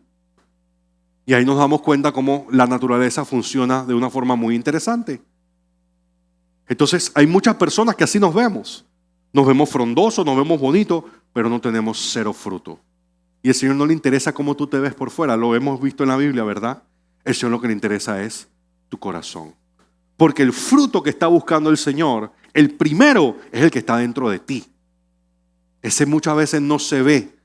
Y ahí nos damos cuenta cómo la naturaleza funciona de una forma muy interesante. Entonces hay muchas personas que así nos vemos. Nos vemos frondosos, nos vemos bonitos, pero no tenemos cero fruto. Y al Señor no le interesa cómo tú te ves por fuera. Lo hemos visto en la Biblia, ¿verdad? El Señor lo que le interesa es tu corazón. Porque el fruto que está buscando el Señor, el primero es el que está dentro de ti. Ese muchas veces no se ve.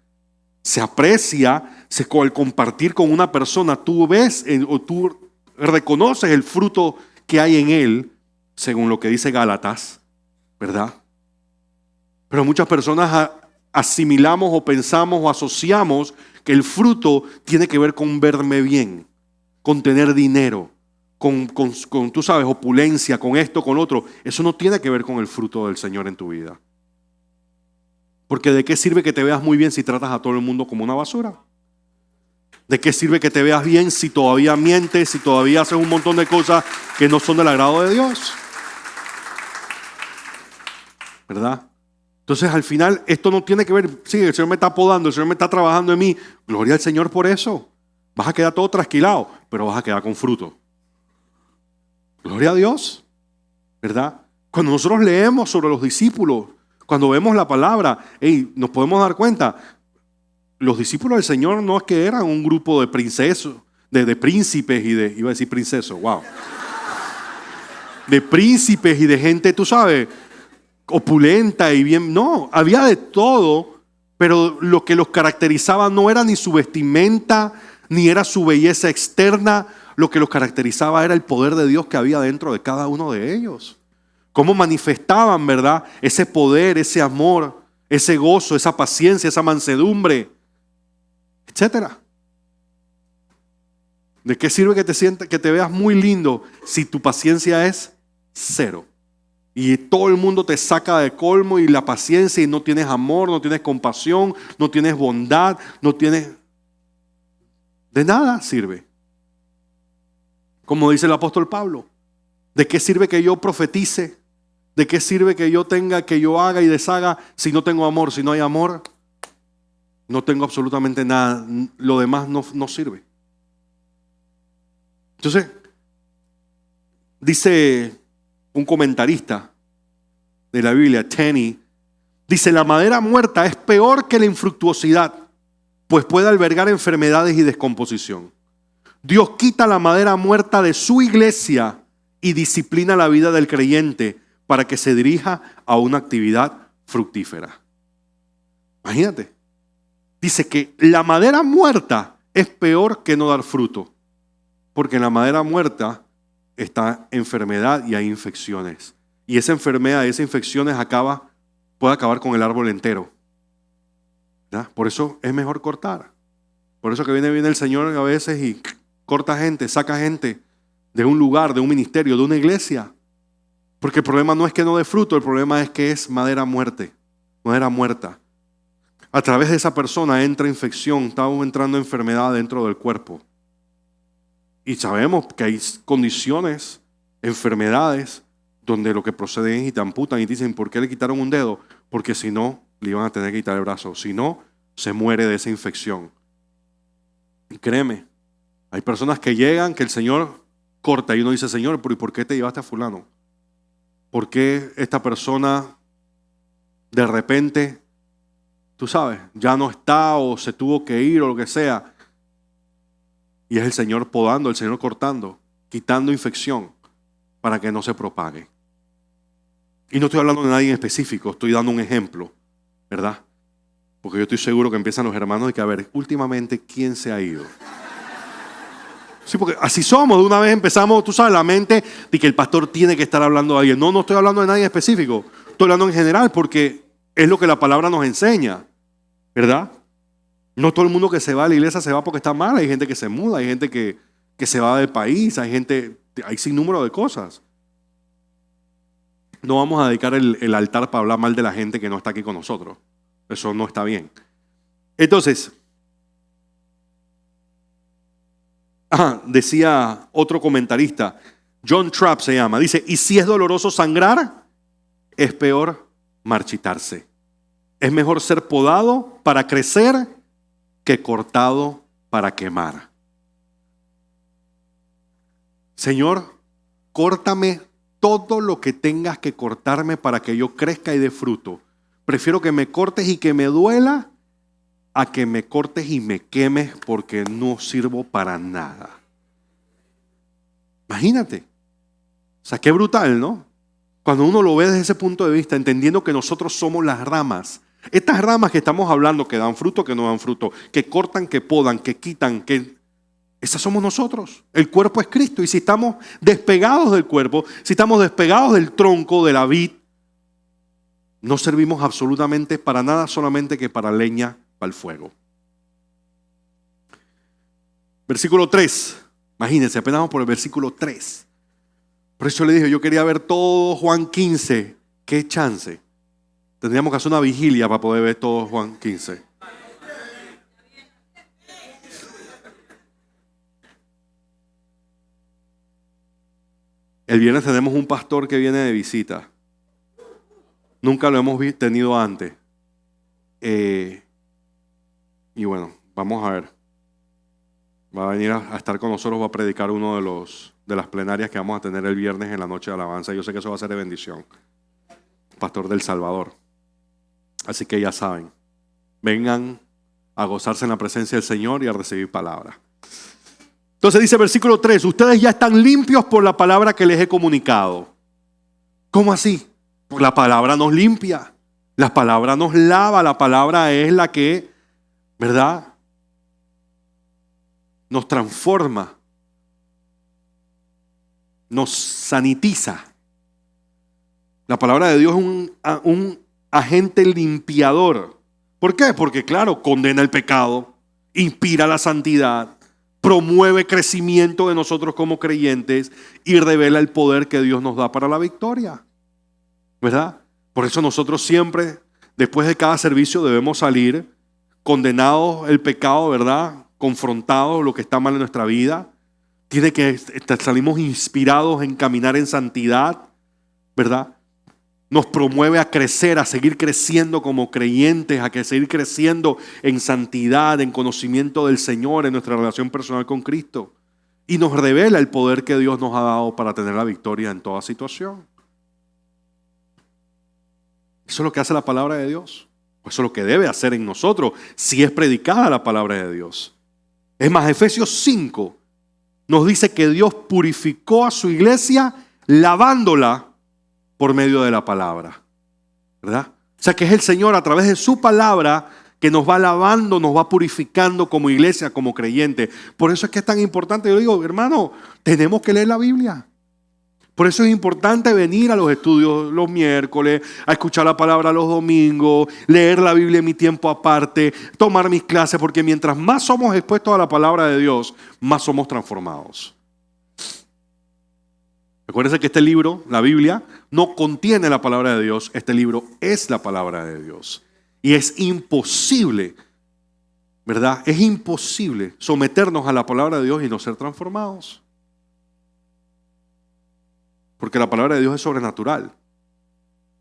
Se aprecia, al compartir con una persona, tú ves o tú reconoces el fruto que hay en él, según lo que dice Gálatas, ¿verdad? Pero muchas personas asimilamos o pensamos o asociamos que el fruto tiene que ver con verme bien, con tener dinero, con tú sabes, opulencia, con esto, con otro. Eso no tiene que ver con el fruto del Señor en tu vida. Porque ¿de qué sirve que te veas muy bien si tratas a todo el mundo como una basura? ¿De qué sirve que te veas bien si todavía mientes, si todavía haces un montón de cosas que no son del agrado de Dios? ¿Verdad? Entonces al final esto no tiene que ver, sí, el Señor me está podando, el Señor me está trabajando en mí. Gloria al Señor por eso. Vas a quedar todo trasquilado, pero vas a quedar con fruto. Gloria a Dios. ¿Verdad? Cuando nosotros leemos sobre los discípulos, cuando vemos la palabra, nos podemos dar cuenta, los discípulos del Señor no es que eran un grupo de princesos, de príncipes y iba a decir princesos, wow. De príncipes y de gente, tú sabes, opulenta y bien. No, había de todo, pero lo que los caracterizaba no era ni su vestimenta, ni era su belleza externa. Lo que los caracterizaba era el poder de Dios que había dentro de cada uno de ellos. Cómo manifestaban, ¿verdad? Ese poder, ese amor, ese gozo, esa paciencia, esa mansedumbre, etcétera. ¿De qué sirve que te veas muy lindo si tu paciencia es cero? Y todo el mundo te saca de colmo y la paciencia y no tienes amor, no tienes compasión, no tienes bondad, no tienes... De nada sirve. Como dice el apóstol Pablo, ¿de qué sirve que yo profetice? ¿De qué sirve que yo haga y deshaga si no tengo amor? Si no hay amor, no tengo absolutamente nada. Lo demás no sirve. Entonces, dice un comentarista de la Biblia, Tenney, dice: la madera muerta es peor que la infructuosidad, pues puede albergar enfermedades y descomposición. Dios quita la madera muerta de su iglesia y disciplina la vida del creyente para que se dirija a una actividad fructífera. Imagínate. Dice que la madera muerta es peor que no dar fruto, porque en la madera muerta está enfermedad y hay infecciones. Y esa enfermedad, esas infecciones puede acabar con el árbol entero. ¿Ya? Por eso es mejor cortar. Por eso que viene el Señor a veces y corta gente, saca gente de un lugar, de un ministerio, de una iglesia. Porque el problema no es que no dé fruto, el problema es que es madera muerta. A través de esa persona entra infección, está entrando enfermedad dentro del cuerpo. Y sabemos que hay condiciones, enfermedades, donde lo que procede es y te amputan y te dicen: ¿por qué le quitaron un dedo? Porque si no, le iban a tener que quitar el brazo. Si no, se muere de esa infección. Y créeme, hay personas que llegan, que el Señor corta y uno dice: Señor, ¿pero y por qué te llevaste a fulano? ¿Por qué esta persona de repente, tú sabes, ya no está o se tuvo que ir o lo que sea? Y es el Señor podando, el Señor cortando, quitando infección para que no se propague. Y no estoy hablando de nadie en específico, estoy dando un ejemplo, ¿verdad? Porque yo estoy seguro que empiezan los hermanos de que, a ver, últimamente, ¿quién se ha ido? Sí, porque así somos, de una vez empezamos, tú sabes, la mente de que el pastor tiene que estar hablando de alguien. No estoy hablando de nadie en específico, estoy hablando en general porque es lo que la palabra nos enseña, ¿verdad? No todo el mundo que se va a la iglesia se va porque está mal, hay gente que se muda, hay gente que se va del país, hay sin número de cosas. No vamos a dedicar el altar para hablar mal de la gente que no está aquí con nosotros. Eso no está bien. Entonces, decía otro comentarista, John Trapp se llama, dice: y si es doloroso sangrar, es peor marchitarse. Es mejor ser podado para crecer que cortado para quemar. Señor, córtame todo lo que tengas que cortarme para que yo crezca y dé fruto. Prefiero que me cortes y que me duela a que me cortes y me quemes porque no sirvo para nada. Imagínate. O sea, qué brutal, ¿no? Cuando uno lo ve desde ese punto de vista, entendiendo que nosotros somos las ramas. Estas ramas que estamos hablando, que dan fruto, que no dan fruto, que cortan, que podan, que quitan, esas somos nosotros. El cuerpo es Cristo. Y si estamos despegados del cuerpo, si estamos despegados del tronco, de la vid, no servimos absolutamente para nada, solamente que para leña, para el fuego. Versículo 3. Imagínense, apenas vamos por el versículo 3. Por eso le dije, yo quería ver todo Juan 15. ¿Qué chance? Tendríamos que hacer una vigilia para poder ver todo Juan 15. El viernes tenemos un pastor que viene de visita. Nunca lo hemos tenido antes. Y bueno, vamos a ver. Va a venir a estar con nosotros, va a predicar uno de las plenarias que vamos a tener el viernes en la noche de alabanza. Yo sé que eso va a ser de bendición. Pastor del Salvador. Así que ya saben, vengan a gozarse en la presencia del Señor y a recibir palabra. Entonces dice versículo 3, ustedes ya están limpios por la palabra que les he comunicado. ¿Cómo así? Porque la palabra nos limpia, la palabra nos lava, la palabra es la que, ¿verdad?, nos transforma, nos sanitiza. La palabra de Dios es un agente limpiador. ¿Por qué? Porque claro, condena el pecado, inspira la santidad, promueve crecimiento de nosotros como creyentes y revela el poder que Dios nos da para la victoria. ¿Verdad? Por eso nosotros siempre, después de cada servicio, debemos salir condenados el pecado, ¿verdad? Confrontados lo que está mal en nuestra vida. Salimos inspirados en caminar en santidad, ¿verdad? Nos promueve a crecer, a seguir creciendo como creyentes, seguir creciendo en santidad, en conocimiento del Señor, en nuestra relación personal con Cristo. Y nos revela el poder que Dios nos ha dado para tener la victoria en toda situación. Eso es lo que hace la palabra de Dios. Eso es lo que debe hacer en nosotros si es predicada la palabra de Dios. Es más, Efesios 5 nos dice que Dios purificó a su iglesia lavándola por medio de la palabra, ¿verdad? O sea que es el Señor a través de su palabra que nos va lavando, nos va purificando como iglesia, como creyente. Por eso es que es tan importante. Yo digo, hermano, tenemos que leer la Biblia. Por eso es importante venir a los estudios los miércoles, a escuchar la palabra los domingos, leer la Biblia en mi tiempo aparte, tomar mis clases, porque mientras más somos expuestos a la palabra de Dios, más somos transformados. Recuérdense que este libro, la Biblia, no contiene la palabra de Dios. Este libro es la palabra de Dios. Y es imposible, ¿verdad? Es imposible someternos a la palabra de Dios y no ser transformados. Porque la palabra de Dios es sobrenatural.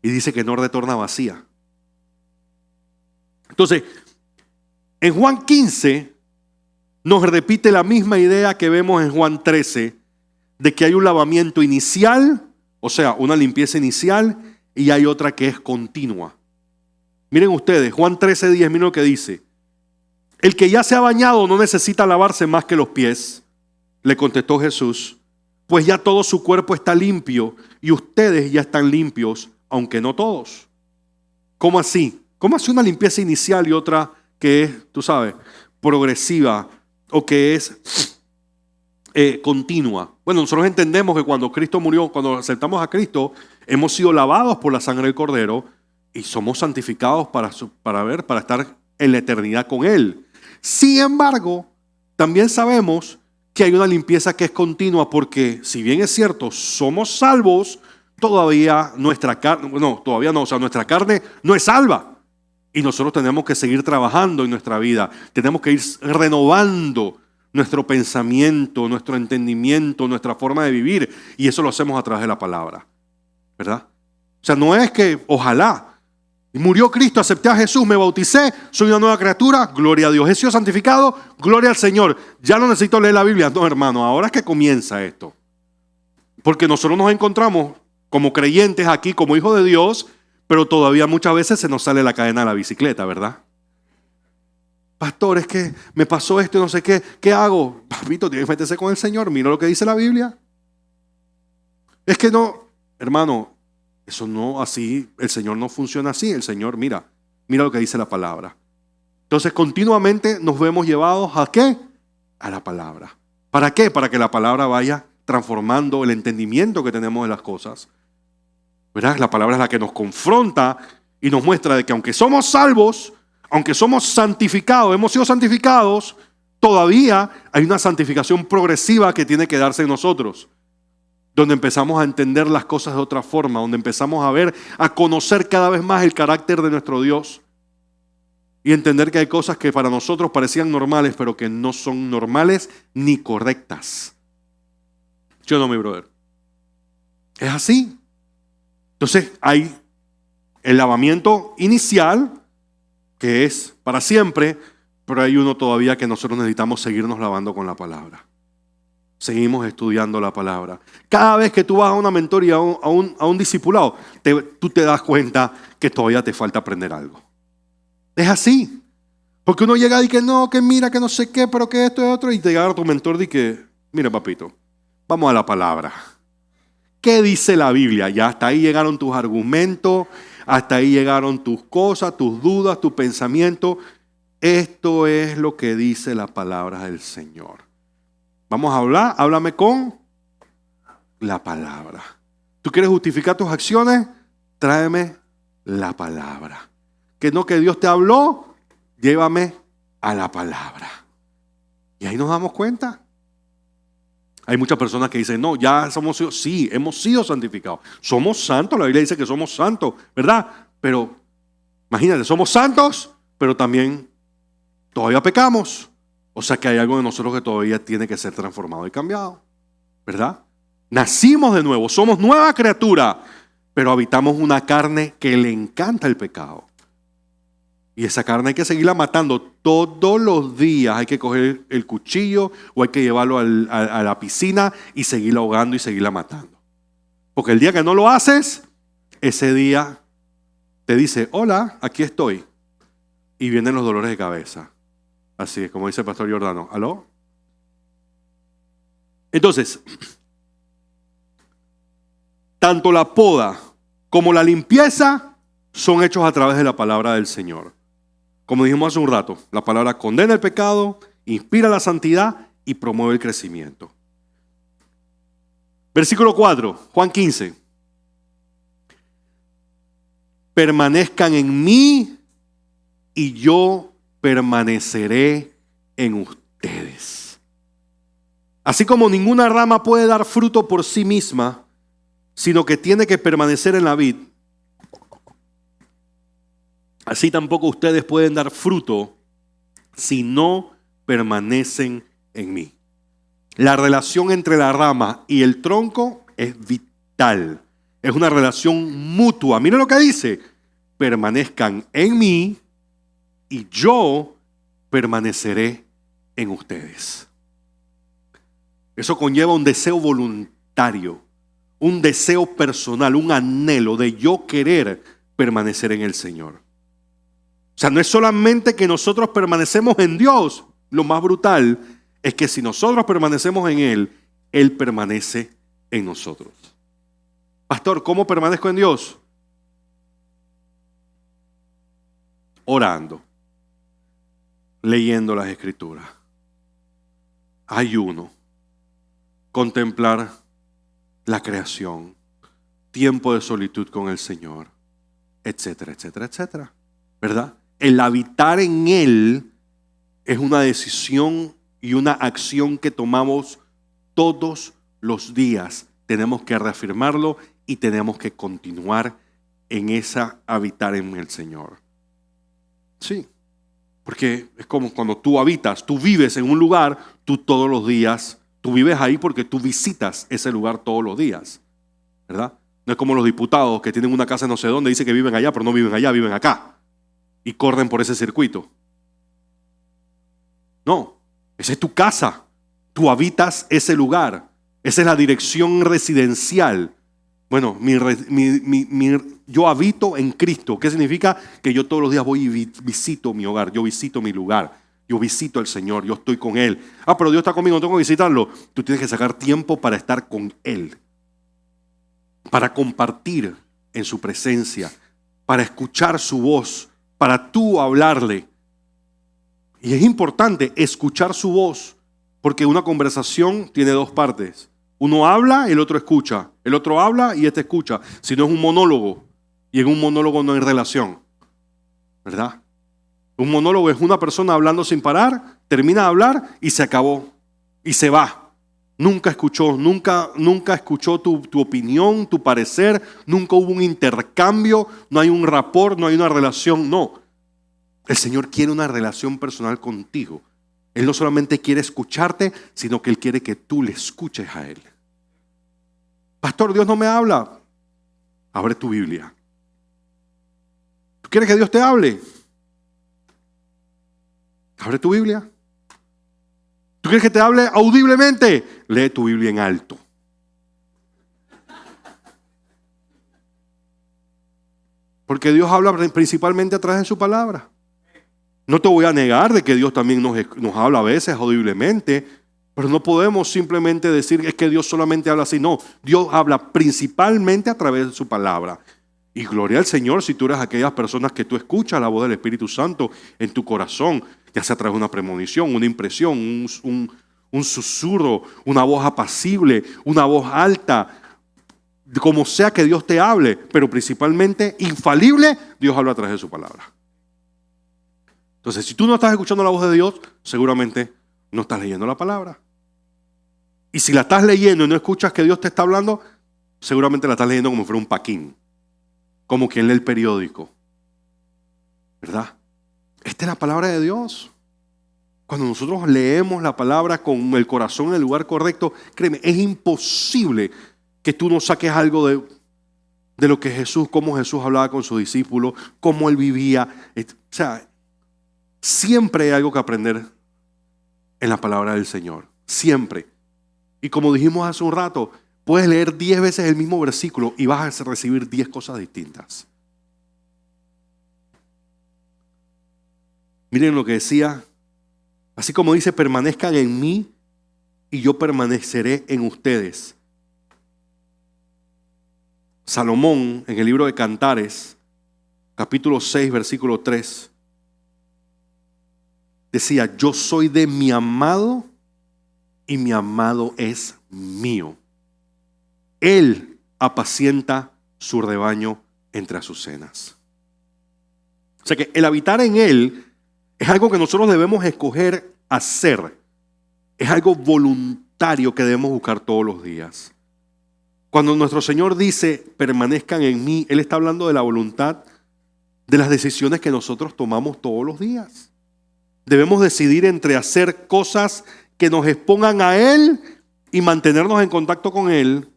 Y dice que no retorna vacía. Entonces, en Juan 15 nos repite la misma idea que vemos en Juan 13, de que hay un lavamiento inicial, o sea, una limpieza inicial, y hay otra que es continua. Miren ustedes, Juan 13:10, miren lo que dice. El que ya se ha bañado no necesita lavarse más que los pies, le contestó Jesús, pues ya todo su cuerpo está limpio y ustedes ya están limpios, aunque no todos. ¿Cómo así? ¿Cómo así una limpieza inicial y otra que es, tú sabes, progresiva o que es continua? Bueno, nosotros entendemos que cuando Cristo murió, cuando aceptamos a Cristo, hemos sido lavados por la sangre del Cordero y somos santificados para estar en la eternidad con Él. Sin embargo, también sabemos que hay una limpieza que es continua, porque si bien es cierto, somos salvos, todavía nuestra carne, nuestra carne no es salva. Y nosotros tenemos que seguir trabajando en nuestra vida. Tenemos que ir renovando nuestro pensamiento, nuestro entendimiento, nuestra forma de vivir. Y eso lo hacemos a través de la palabra, ¿verdad? O sea, no es que ojalá murió Cristo, acepté a Jesús, me bauticé, soy una nueva criatura, gloria a Dios. He sido santificado, gloria al Señor. Ya no necesito leer la Biblia. No, hermano, ahora es que comienza esto. Porque nosotros nos encontramos como creyentes aquí, como hijos de Dios, pero todavía muchas veces se nos sale la cadena de la bicicleta, ¿verdad? Pastor, es que me pasó esto y no sé qué. ¿Qué hago? Papito, tienes que meterse con el Señor. Mira lo que dice la Biblia. Es que no, hermano, eso no así, el Señor no funciona así. El Señor, mira lo que dice la palabra. Entonces continuamente nos vemos llevados ¿a qué? A la palabra. ¿Para qué? Para que la palabra vaya transformando el entendimiento que tenemos de las cosas. ¿Verdad? La palabra es la que nos confronta y nos muestra de que aunque somos salvos, aunque somos santificados, hemos sido santificados, todavía hay una santificación progresiva que tiene que darse en nosotros. Donde empezamos a entender las cosas de otra forma, donde empezamos a ver, a conocer cada vez más el carácter de nuestro Dios y entender que hay cosas que para nosotros parecían normales, pero que no son normales ni correctas. ¿Sí o no, mi brother? Es así. Entonces hay el lavamiento inicial, que es para siempre, pero hay uno todavía que nosotros necesitamos seguirnos lavando con la palabra. Seguimos estudiando la palabra. Cada vez que tú vas a una mentoría, a un discipulado, tú te das cuenta que todavía te falta aprender algo. Es así. Porque uno llega y que no, que mira, que no sé qué, pero que esto y otro, y te llega a tu mentor y que, mira papito, vamos a la palabra. ¿Qué dice la Biblia? Ya hasta ahí llegaron tus argumentos, hasta ahí llegaron tus cosas, tus dudas, tu pensamiento. Esto es lo que dice la palabra del Señor. Vamos a hablar, háblame con la palabra. ¿Tú quieres justificar tus acciones? Tráeme la palabra. Que no que Dios te habló, llévame a la palabra. Y ahí nos damos cuenta. Hay muchas personas que dicen, no, ya somos, sí, hemos sido santificados. Somos santos, la Biblia dice que somos santos, ¿verdad? Pero imagínate, somos santos, pero también todavía pecamos. O sea que hay algo de nosotros que todavía tiene que ser transformado y cambiado, ¿verdad? Nacimos de nuevo, somos nueva criatura, pero habitamos una carne que le encanta el pecado. Y esa carne hay que seguirla matando todos los días. Hay que coger el cuchillo o hay que llevarlo a la piscina y seguirla ahogando y seguirla matando. Porque el día que no lo haces, ese día te dice, hola, aquí estoy. Y vienen los dolores de cabeza. Así es, como dice el pastor Giordano. ¿Aló? Entonces, tanto la poda como la limpieza son hechos a través de la palabra del Señor. Como dijimos hace un rato, la palabra condena el pecado, inspira la santidad y promueve el crecimiento. Versículo 4, Juan 15. Permanezcan en mí y yo permaneceré en ustedes. Así como ninguna rama puede dar fruto por sí misma, sino que tiene que permanecer en la vid, así tampoco ustedes pueden dar fruto si no permanecen en mí. La relación entre la rama y el tronco es vital. Es una relación mutua. Mira lo que dice. Permanezcan en mí y yo permaneceré en ustedes. Eso conlleva un deseo voluntario, un deseo personal, un anhelo de yo querer permanecer en el Señor. O sea, no es solamente que nosotros permanecemos en Dios. Lo más brutal es que si nosotros permanecemos en Él, Él permanece en nosotros. Pastor, ¿cómo permanezco en Dios? Orando, leyendo las Escrituras, ayuno, contemplar la creación, tiempo de solitud con el Señor, etcétera, etcétera, etcétera. ¿Verdad? El habitar en Él es una decisión y una acción que tomamos todos los días. Tenemos que reafirmarlo y tenemos que continuar en esa habitar en el Señor. Sí, porque es como cuando tú habitas, tú vives en un lugar, tú todos los días, tú vives ahí porque tú visitas ese lugar todos los días, ¿verdad? No es como los diputados que tienen una casa no sé dónde, dicen que viven allá, pero no viven allá, viven acá. Y corren por ese circuito. No, esa es tu casa. Tú habitas ese lugar. Esa es la dirección residencial. Bueno, yo habito en Cristo. ¿Qué significa? Que yo todos los días voy y visito mi hogar. Yo visito mi lugar. Yo visito al Señor. Yo estoy con Él. Ah, pero Dios está conmigo, no tengo que visitarlo. Tú tienes que sacar tiempo para estar con Él. Para compartir en su presencia. Para escuchar su voz. Para tú hablarle. Y es importante escuchar su voz, porque una conversación tiene dos partes. Uno habla, el otro escucha. El otro habla y este escucha. Si no es un monólogo, y en un monólogo no hay relación, ¿verdad? Un monólogo es una persona hablando sin parar, termina de hablar y se acabó. Y se va. Nunca escuchó, nunca escuchó tu opinión, tu parecer, nunca hubo un intercambio, no hay un rapport, no hay una relación, no. El Señor quiere una relación personal contigo. Él no solamente quiere escucharte, sino que Él quiere que tú le escuches a Él. Pastor, Dios no me habla. Abre tu Biblia. ¿Tú quieres que Dios te hable? Abre tu Biblia. ¿Tú quieres que te hable audiblemente? Lee tu Biblia en alto. Porque Dios habla principalmente a través de su palabra. No te voy a negar de que Dios también nos habla a veces audiblemente, pero no podemos simplemente decir es que Dios solamente habla así. No, Dios habla principalmente a través de su palabra. Y gloria al Señor si tú eres aquellas personas que tú escuchas la voz del Espíritu Santo en tu corazón, ya sea a través de una premonición, una impresión, un susurro, una voz apacible, una voz alta. como sea que Dios te hable, pero principalmente, infalible, Dios habla a través de su palabra. Entonces, si tú no estás escuchando la voz de Dios, seguramente no estás leyendo la palabra. Y si la estás leyendo y no escuchas que Dios te está hablando, seguramente la estás leyendo como si fuera un paquín, como quien lee el periódico, ¿verdad? Esta es la palabra de Dios. Cuando nosotros leemos la palabra con el corazón en el lugar correcto, créeme, es imposible que tú no saques algo de lo que Jesús, cómo Jesús hablaba con sus discípulos, cómo Él vivía. O sea, siempre hay algo que aprender en la palabra del Señor. Siempre. Y como dijimos hace un rato, puedes leer 10 veces el mismo versículo y vas a recibir 10 cosas distintas. Miren lo que decía. Así como dice, permanezcan en mí y yo permaneceré en ustedes. Salomón, en el libro de Cantares, capítulo 6, versículo 3, decía, yo soy de mi amado y mi amado es mío. Él apacienta su rebaño entre azucenas. O sea que el habitar en Él es algo que nosotros debemos escoger hacer. Es algo voluntario que debemos buscar todos los días. Cuando nuestro Señor dice, permanezcan en mí, Él está hablando de la voluntad, de las decisiones que nosotros tomamos todos los días. Debemos decidir entre hacer cosas que nos expongan a Él y mantenernos en contacto con Él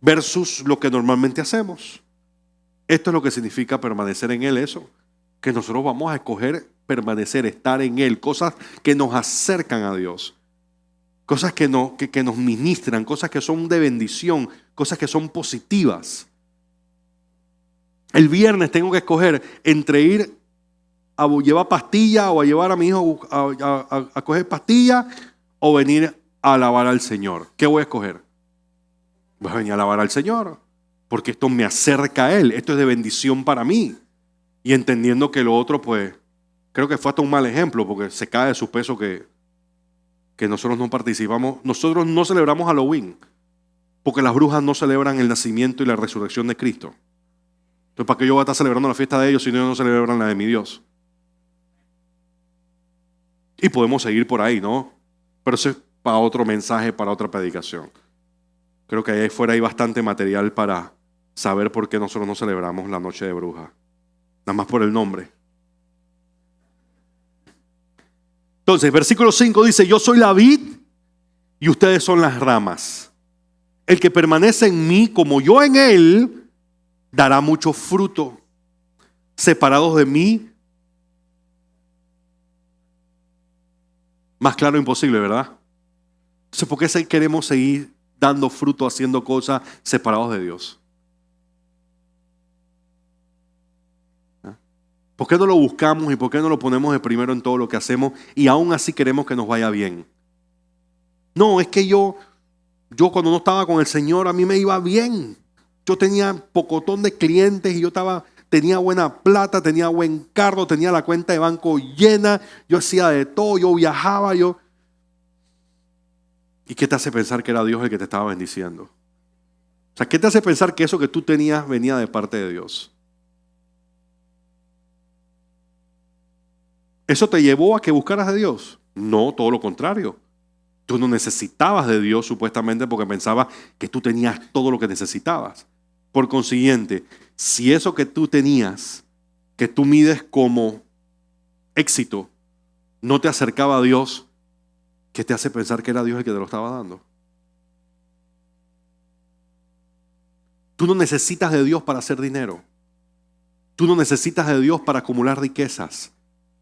versus lo que normalmente hacemos. Esto es lo que significa permanecer en Él, eso. Que nosotros vamos a escoger permanecer, estar en Él, cosas que nos acercan a Dios, cosas que nos ministran, cosas que son de bendición, cosas que son positivas. El viernes tengo que escoger entre ir a llevar pastilla o a llevar a mi hijo a coger pastilla o venir a alabar al Señor. ¿Qué voy a escoger? Voy a venir a alabar al Señor, porque esto me acerca a Él, esto es de bendición para mí. Y entendiendo que lo otro, pues, creo que fue hasta un mal ejemplo, porque se cae de su peso que nosotros no participamos. Nosotros no celebramos Halloween, porque las brujas no celebran el nacimiento y la resurrección de Cristo. Entonces, ¿para qué yo voy a estar celebrando la fiesta de ellos si no celebran la de mi Dios? Y podemos seguir por ahí, ¿no? Pero eso es para otro mensaje, para otra predicación. Creo que ahí afuera hay bastante material para saber por qué nosotros no celebramos la noche de bruja. Nada más por el nombre. Entonces, versículo 5 dice, yo soy la vid y ustedes son las ramas. El que permanece en mí como yo en él, dará mucho fruto. Separados de mí, más claro imposible, ¿verdad? Entonces, ¿por qué queremos seguir dando fruto, haciendo cosas separados de Dios? ¿Por qué no lo buscamos y por qué no lo ponemos de primero en todo lo que hacemos y aún así queremos que nos vaya bien? No, es que yo cuando no estaba con el Señor a mí me iba bien. Yo tenía pocotón de clientes y tenía buena plata, tenía buen carro, tenía la cuenta de banco llena, yo hacía de todo, yo viajaba, ¿Y qué te hace pensar que era Dios el que te estaba bendiciendo? O sea, ¿qué te hace pensar que eso que tú tenías venía de parte de Dios? ¿Eso te llevó a que buscaras de Dios? No, todo lo contrario. Tú no necesitabas de Dios supuestamente porque pensabas que tú tenías todo lo que necesitabas. Por consiguiente, si eso que tú tenías, que tú mides como éxito, no te acercaba a Dios, ¿qué te hace pensar que era Dios el que te lo estaba dando? Tú no necesitas de Dios para hacer dinero. Tú no necesitas de Dios para acumular riquezas.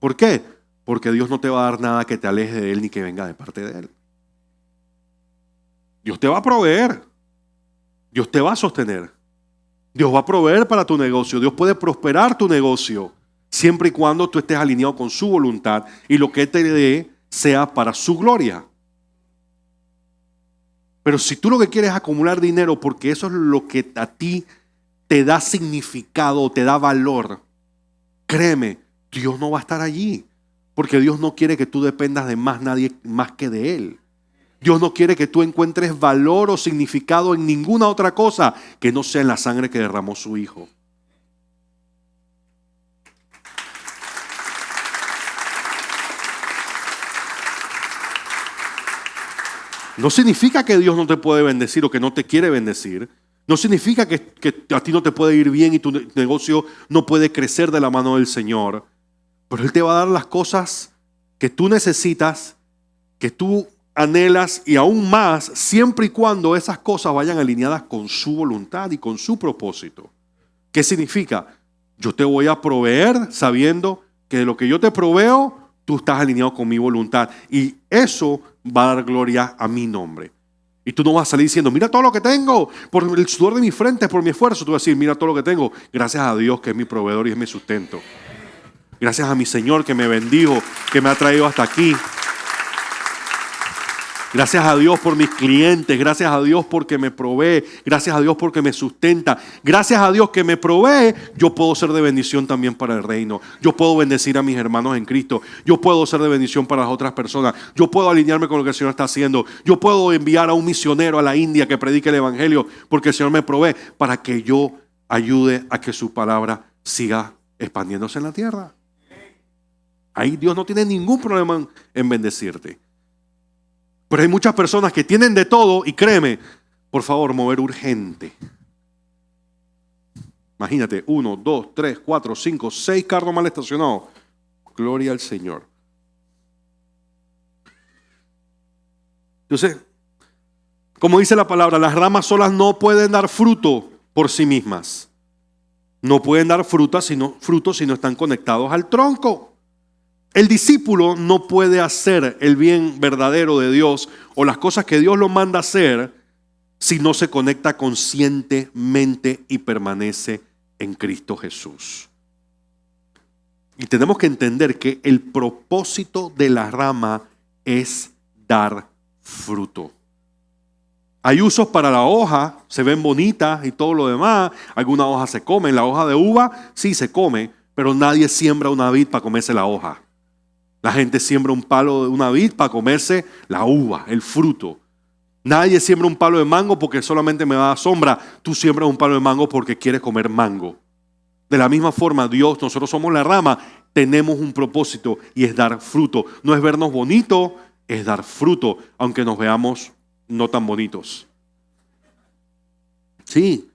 ¿Por qué? Porque Dios no te va a dar nada que te aleje de Él ni que venga de parte de Él. Dios te va a proveer. Dios te va a sostener. Dios va a proveer para tu negocio. Dios puede prosperar tu negocio siempre y cuando tú estés alineado con su voluntad y lo que te dé sea para su gloria. Pero si tú lo que quieres es acumular dinero porque eso es lo que a ti te da significado, te da valor, créeme, Dios no va a estar allí, porque Dios no quiere que tú dependas de más nadie más que de Él. Dios no quiere que tú encuentres valor o significado en ninguna otra cosa que no sea en la sangre que derramó su Hijo. No significa que Dios no te puede bendecir o que no te quiere bendecir. No significa que a ti no te puede ir bien y tu negocio no puede crecer de la mano del Señor. Pero Él te va a dar las cosas que tú necesitas, que tú anhelas y aún más, siempre y cuando esas cosas vayan alineadas con su voluntad y con su propósito. ¿Qué significa? Yo te voy a proveer sabiendo que de lo que yo te proveo, tú estás alineado con mi voluntad. Y eso va a dar gloria a mi nombre. Y tú no vas a salir diciendo, mira todo lo que tengo, por el sudor de mi frente, por mi esfuerzo. Tú vas a decir, mira todo lo que tengo, gracias a Dios que es mi proveedor y es mi sustento. Gracias a mi Señor que me bendijo, que me ha traído hasta aquí. Gracias a Dios por mis clientes, gracias a Dios porque me provee, gracias a Dios porque me sustenta, gracias a Dios que me provee, yo puedo ser de bendición también para el reino. Yo puedo bendecir a mis hermanos en Cristo, yo puedo ser de bendición para las otras personas, yo puedo alinearme con lo que el Señor está haciendo, yo puedo enviar a un misionero a la India que predique el Evangelio porque el Señor me provee para que yo ayude a que su palabra siga expandiéndose en la tierra. Ahí Dios no tiene ningún problema en bendecirte. Pero hay muchas personas que tienen de todo y créeme, por favor, mover urgente. Imagínate, 1, 2, 3, 4, 5, 6 carros mal estacionados. Gloria al Señor. Entonces, como dice la palabra, las ramas solas no pueden dar fruto por sí mismas. No pueden dar frutos si no están conectados al tronco. El discípulo no puede hacer el bien verdadero de Dios o las cosas que Dios lo manda hacer si no se conecta conscientemente y permanece en Cristo Jesús. Y tenemos que entender que el propósito de la rama es dar fruto. Hay usos para la hoja, se ven bonitas y todo lo demás. Algunas hojas se comen. La hoja de uva sí se come, pero nadie siembra una vid para comerse la hoja. La gente siembra un palo de una vid para comerse la uva, el fruto. Nadie siembra un palo de mango porque solamente me da sombra. Tú siembras un palo de mango porque quieres comer mango. De la misma forma, Dios, nosotros somos la rama, tenemos un propósito y es dar fruto. No es vernos bonitos, es dar fruto, aunque nos veamos no tan bonitos. Sí,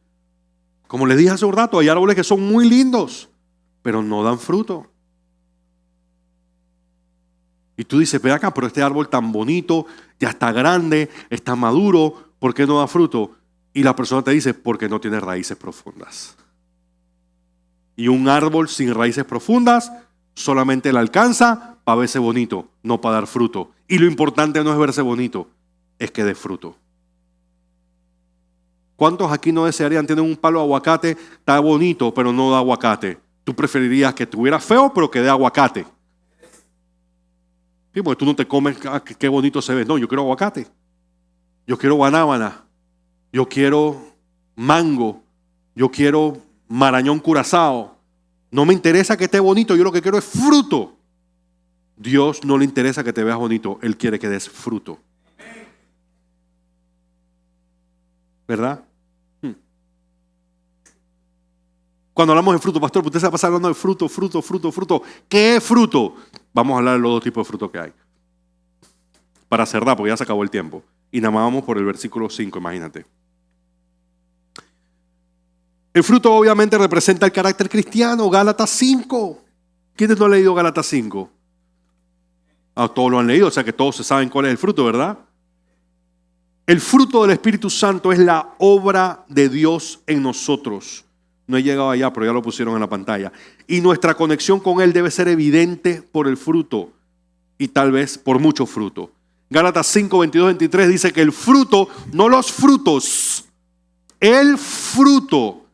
como les dije hace un rato, hay árboles que son muy lindos, pero no dan fruto. Y tú dices, ve acá, pero este árbol tan bonito, ya está grande, está maduro, ¿por qué no da fruto? Y la persona te dice, porque no tiene raíces profundas. Y un árbol sin raíces profundas solamente le alcanza para verse bonito, no para dar fruto. Y lo importante no es verse bonito, es que dé fruto. ¿Cuántos aquí no desearían tener un palo de aguacate? Está bonito, pero no da aguacate. Tú preferirías que estuviera feo, pero que dé aguacate. Sí, porque tú no te comes, qué bonito se ve. No, yo quiero aguacate. Yo quiero guanábana. Yo quiero mango. Yo quiero marañón curazao. No me interesa que esté bonito, yo lo que quiero es fruto. Dios no le interesa que te veas bonito, Él quiere que des fruto. ¿Verdad? Cuando hablamos de fruto, pastor, usted se va a pasar hablando de fruto, fruto, fruto, fruto. ¿Qué es fruto? Vamos a hablar de los dos tipos de fruto que hay. Para cerrar, porque ya se acabó el tiempo. Y nada más vamos por el versículo 5, imagínate. El fruto obviamente representa el carácter cristiano, Gálatas 5. ¿Quiénes no han leído Gálatas 5? Todos lo han leído, o sea que todos se saben cuál es el fruto, ¿verdad? El fruto del Espíritu Santo es la obra de Dios en nosotros. No he llegado allá, pero ya lo pusieron en la pantalla. Y nuestra conexión con Él debe ser evidente por el fruto y tal vez por mucho fruto. Gálatas 5, 22, 23 dice que el fruto, no los frutos, el fruto.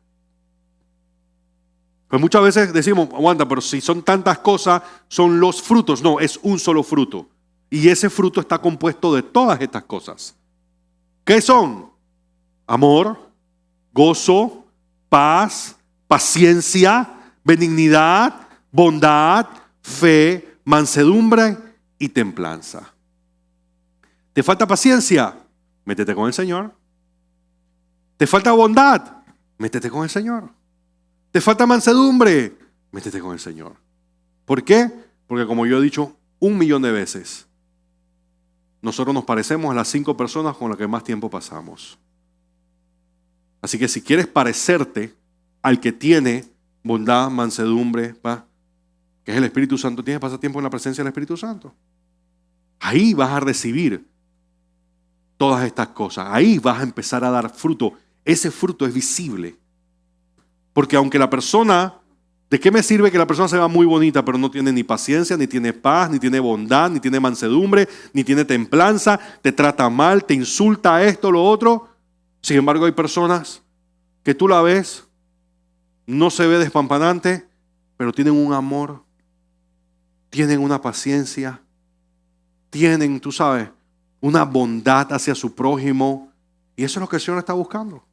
Pues muchas veces decimos, aguanta, pero si son tantas cosas, son los frutos. No, es un solo fruto. Y ese fruto está compuesto de todas estas cosas. ¿Qué son? Amor, gozo, paz, paciencia, benignidad, bondad, fe, mansedumbre y templanza. ¿Te falta paciencia? Métete con el Señor. ¿Te falta bondad? Métete con el Señor. ¿Te falta mansedumbre? Métete con el Señor. ¿Por qué? Porque como yo he dicho 1.000.000 de veces, nosotros nos parecemos a las 5 personas con las que más tiempo pasamos. Así que si quieres parecerte al que tiene bondad, mansedumbre, que es el Espíritu Santo, tienes que pasar tiempo en la presencia del Espíritu Santo. Ahí vas a recibir todas estas cosas. Ahí vas a empezar a dar fruto. Ese fruto es visible. Porque aunque la persona, ¿de qué me sirve que la persona se vea muy bonita, pero no tiene ni paciencia, ni tiene paz, ni tiene bondad, ni tiene mansedumbre, ni tiene templanza, te trata mal, te insulta esto, lo otro? Sin embargo, hay personas que tú la ves, no se ve despampanante, pero tienen un amor, tienen una paciencia, tienen, tú sabes, una bondad hacia su prójimo. Y eso es lo que el Señor está buscando.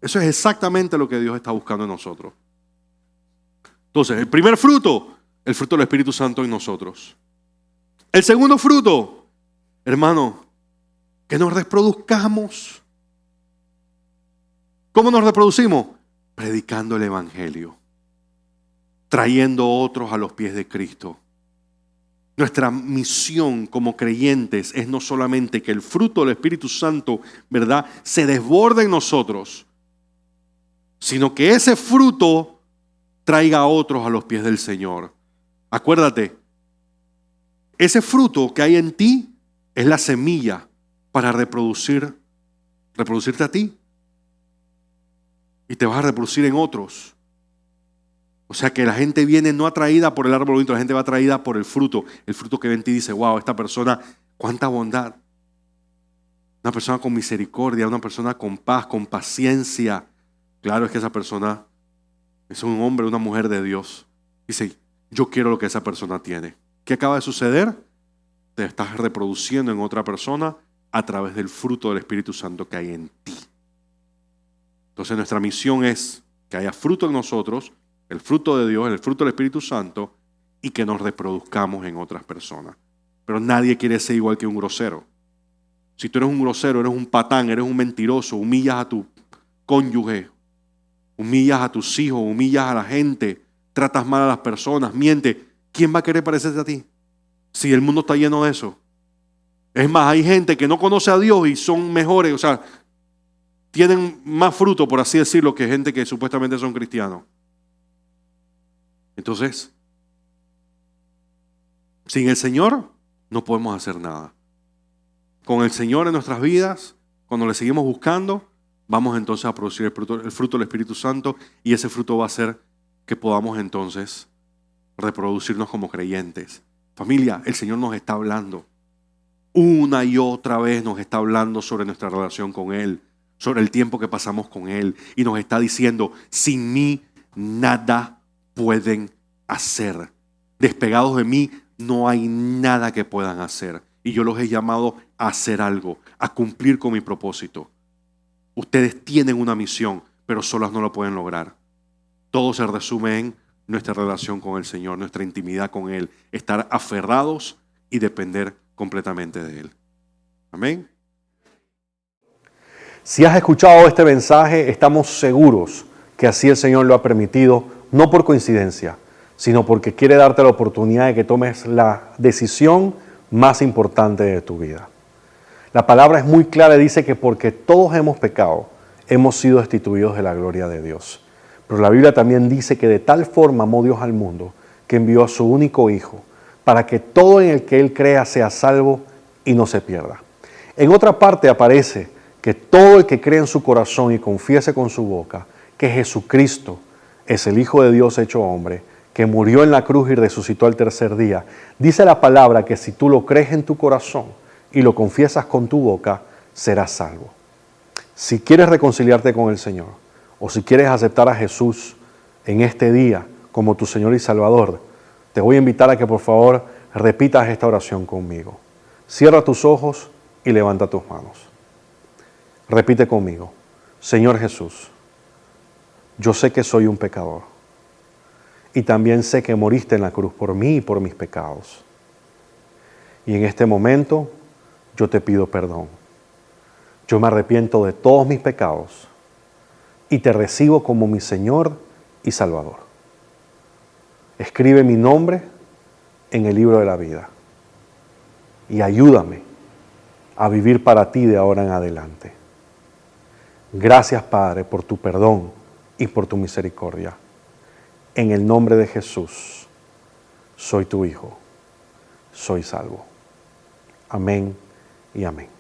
Eso es exactamente lo que Dios está buscando en nosotros. Entonces, el primer fruto, el fruto del Espíritu Santo en nosotros. El segundo fruto, hermano, que nos reproduzcamos. ¿Cómo nos reproducimos? Predicando el Evangelio, trayendo otros a los pies de Cristo. Nuestra misión como creyentes es no solamente que el fruto del Espíritu Santo, ¿verdad?, se desborde en nosotros, sino que ese fruto traiga a otros a los pies del Señor. Acuérdate, ese fruto que hay en ti es la semilla para reproducirte a ti. Y te vas a reproducir en otros. O sea que la gente viene no atraída por el árbol bonito, la gente va atraída por el fruto. El fruto que ve en ti dice, wow, esta persona, cuánta bondad. Una persona con misericordia, una persona con paz, con paciencia. Claro, es que esa persona es un hombre, una mujer de Dios. Dice, yo quiero lo que esa persona tiene. ¿Qué acaba de suceder? Te estás reproduciendo en otra persona a través del fruto del Espíritu Santo que hay en ti. Entonces nuestra misión es que haya fruto en nosotros, el fruto de Dios, el fruto del Espíritu Santo, y que nos reproduzcamos en otras personas. Pero nadie quiere ser igual que un grosero. Si tú eres un grosero, eres un patán, eres un mentiroso, humillas a tu cónyuge, humillas a tus hijos, humillas a la gente, tratas mal a las personas, mientes, ¿quién va a querer parecerse a ti? Si el mundo está lleno de eso. Es más, hay gente que no conoce a Dios y son mejores, o sea, tienen más fruto, por así decirlo, que gente que supuestamente son cristianos. Entonces, sin el Señor no podemos hacer nada. Con el Señor en nuestras vidas, cuando le seguimos buscando, vamos entonces a producir el fruto del Espíritu Santo, y ese fruto va a hacer que podamos entonces reproducirnos como creyentes. Familia, el Señor nos está hablando. Una y otra vez nos está hablando sobre nuestra relación con Él, sobre el tiempo que pasamos con Él, y nos está diciendo, sin mí nada pueden hacer. Despegados de mí no hay nada que puedan hacer. Y yo los he llamado a hacer algo, a cumplir con mi propósito. Ustedes tienen una misión, pero solas no lo pueden lograr. Todo se resume en nuestra relación con el Señor, nuestra intimidad con Él, estar aferrados y depender completamente de Él. Amén. Si has escuchado este mensaje, estamos seguros que así el Señor lo ha permitido, no por coincidencia, sino porque quiere darte la oportunidad de que tomes la decisión más importante de tu vida. La palabra es muy clara y dice que porque todos hemos pecado, hemos sido destituidos de la gloria de Dios. Pero la Biblia también dice que de tal forma amó Dios al mundo, que envió a su único Hijo, para que todo en el que Él crea sea salvo y no se pierda. En otra parte aparece que todo el que cree en su corazón y confiese con su boca que Jesucristo es el Hijo de Dios hecho hombre, que murió en la cruz y resucitó al tercer día, dice la palabra que si tú lo crees en tu corazón y lo confiesas con tu boca, serás salvo. Si quieres reconciliarte con el Señor, o si quieres aceptar a Jesús en este día como tu Señor y Salvador, te voy a invitar a que por favor repitas esta oración conmigo. Cierra tus ojos y levanta tus manos. Repite conmigo. Señor Jesús, yo sé que soy un pecador y también sé que moriste en la cruz por mí y por mis pecados. Y en este momento yo te pido perdón. Yo me arrepiento de todos mis pecados y te recibo como mi Señor y Salvador. Escribe mi nombre en el libro de la vida y ayúdame a vivir para ti de ahora en adelante. Gracias, Padre, por tu perdón y por tu misericordia. En el nombre de Jesús, soy tu hijo, soy salvo. Amén y amén.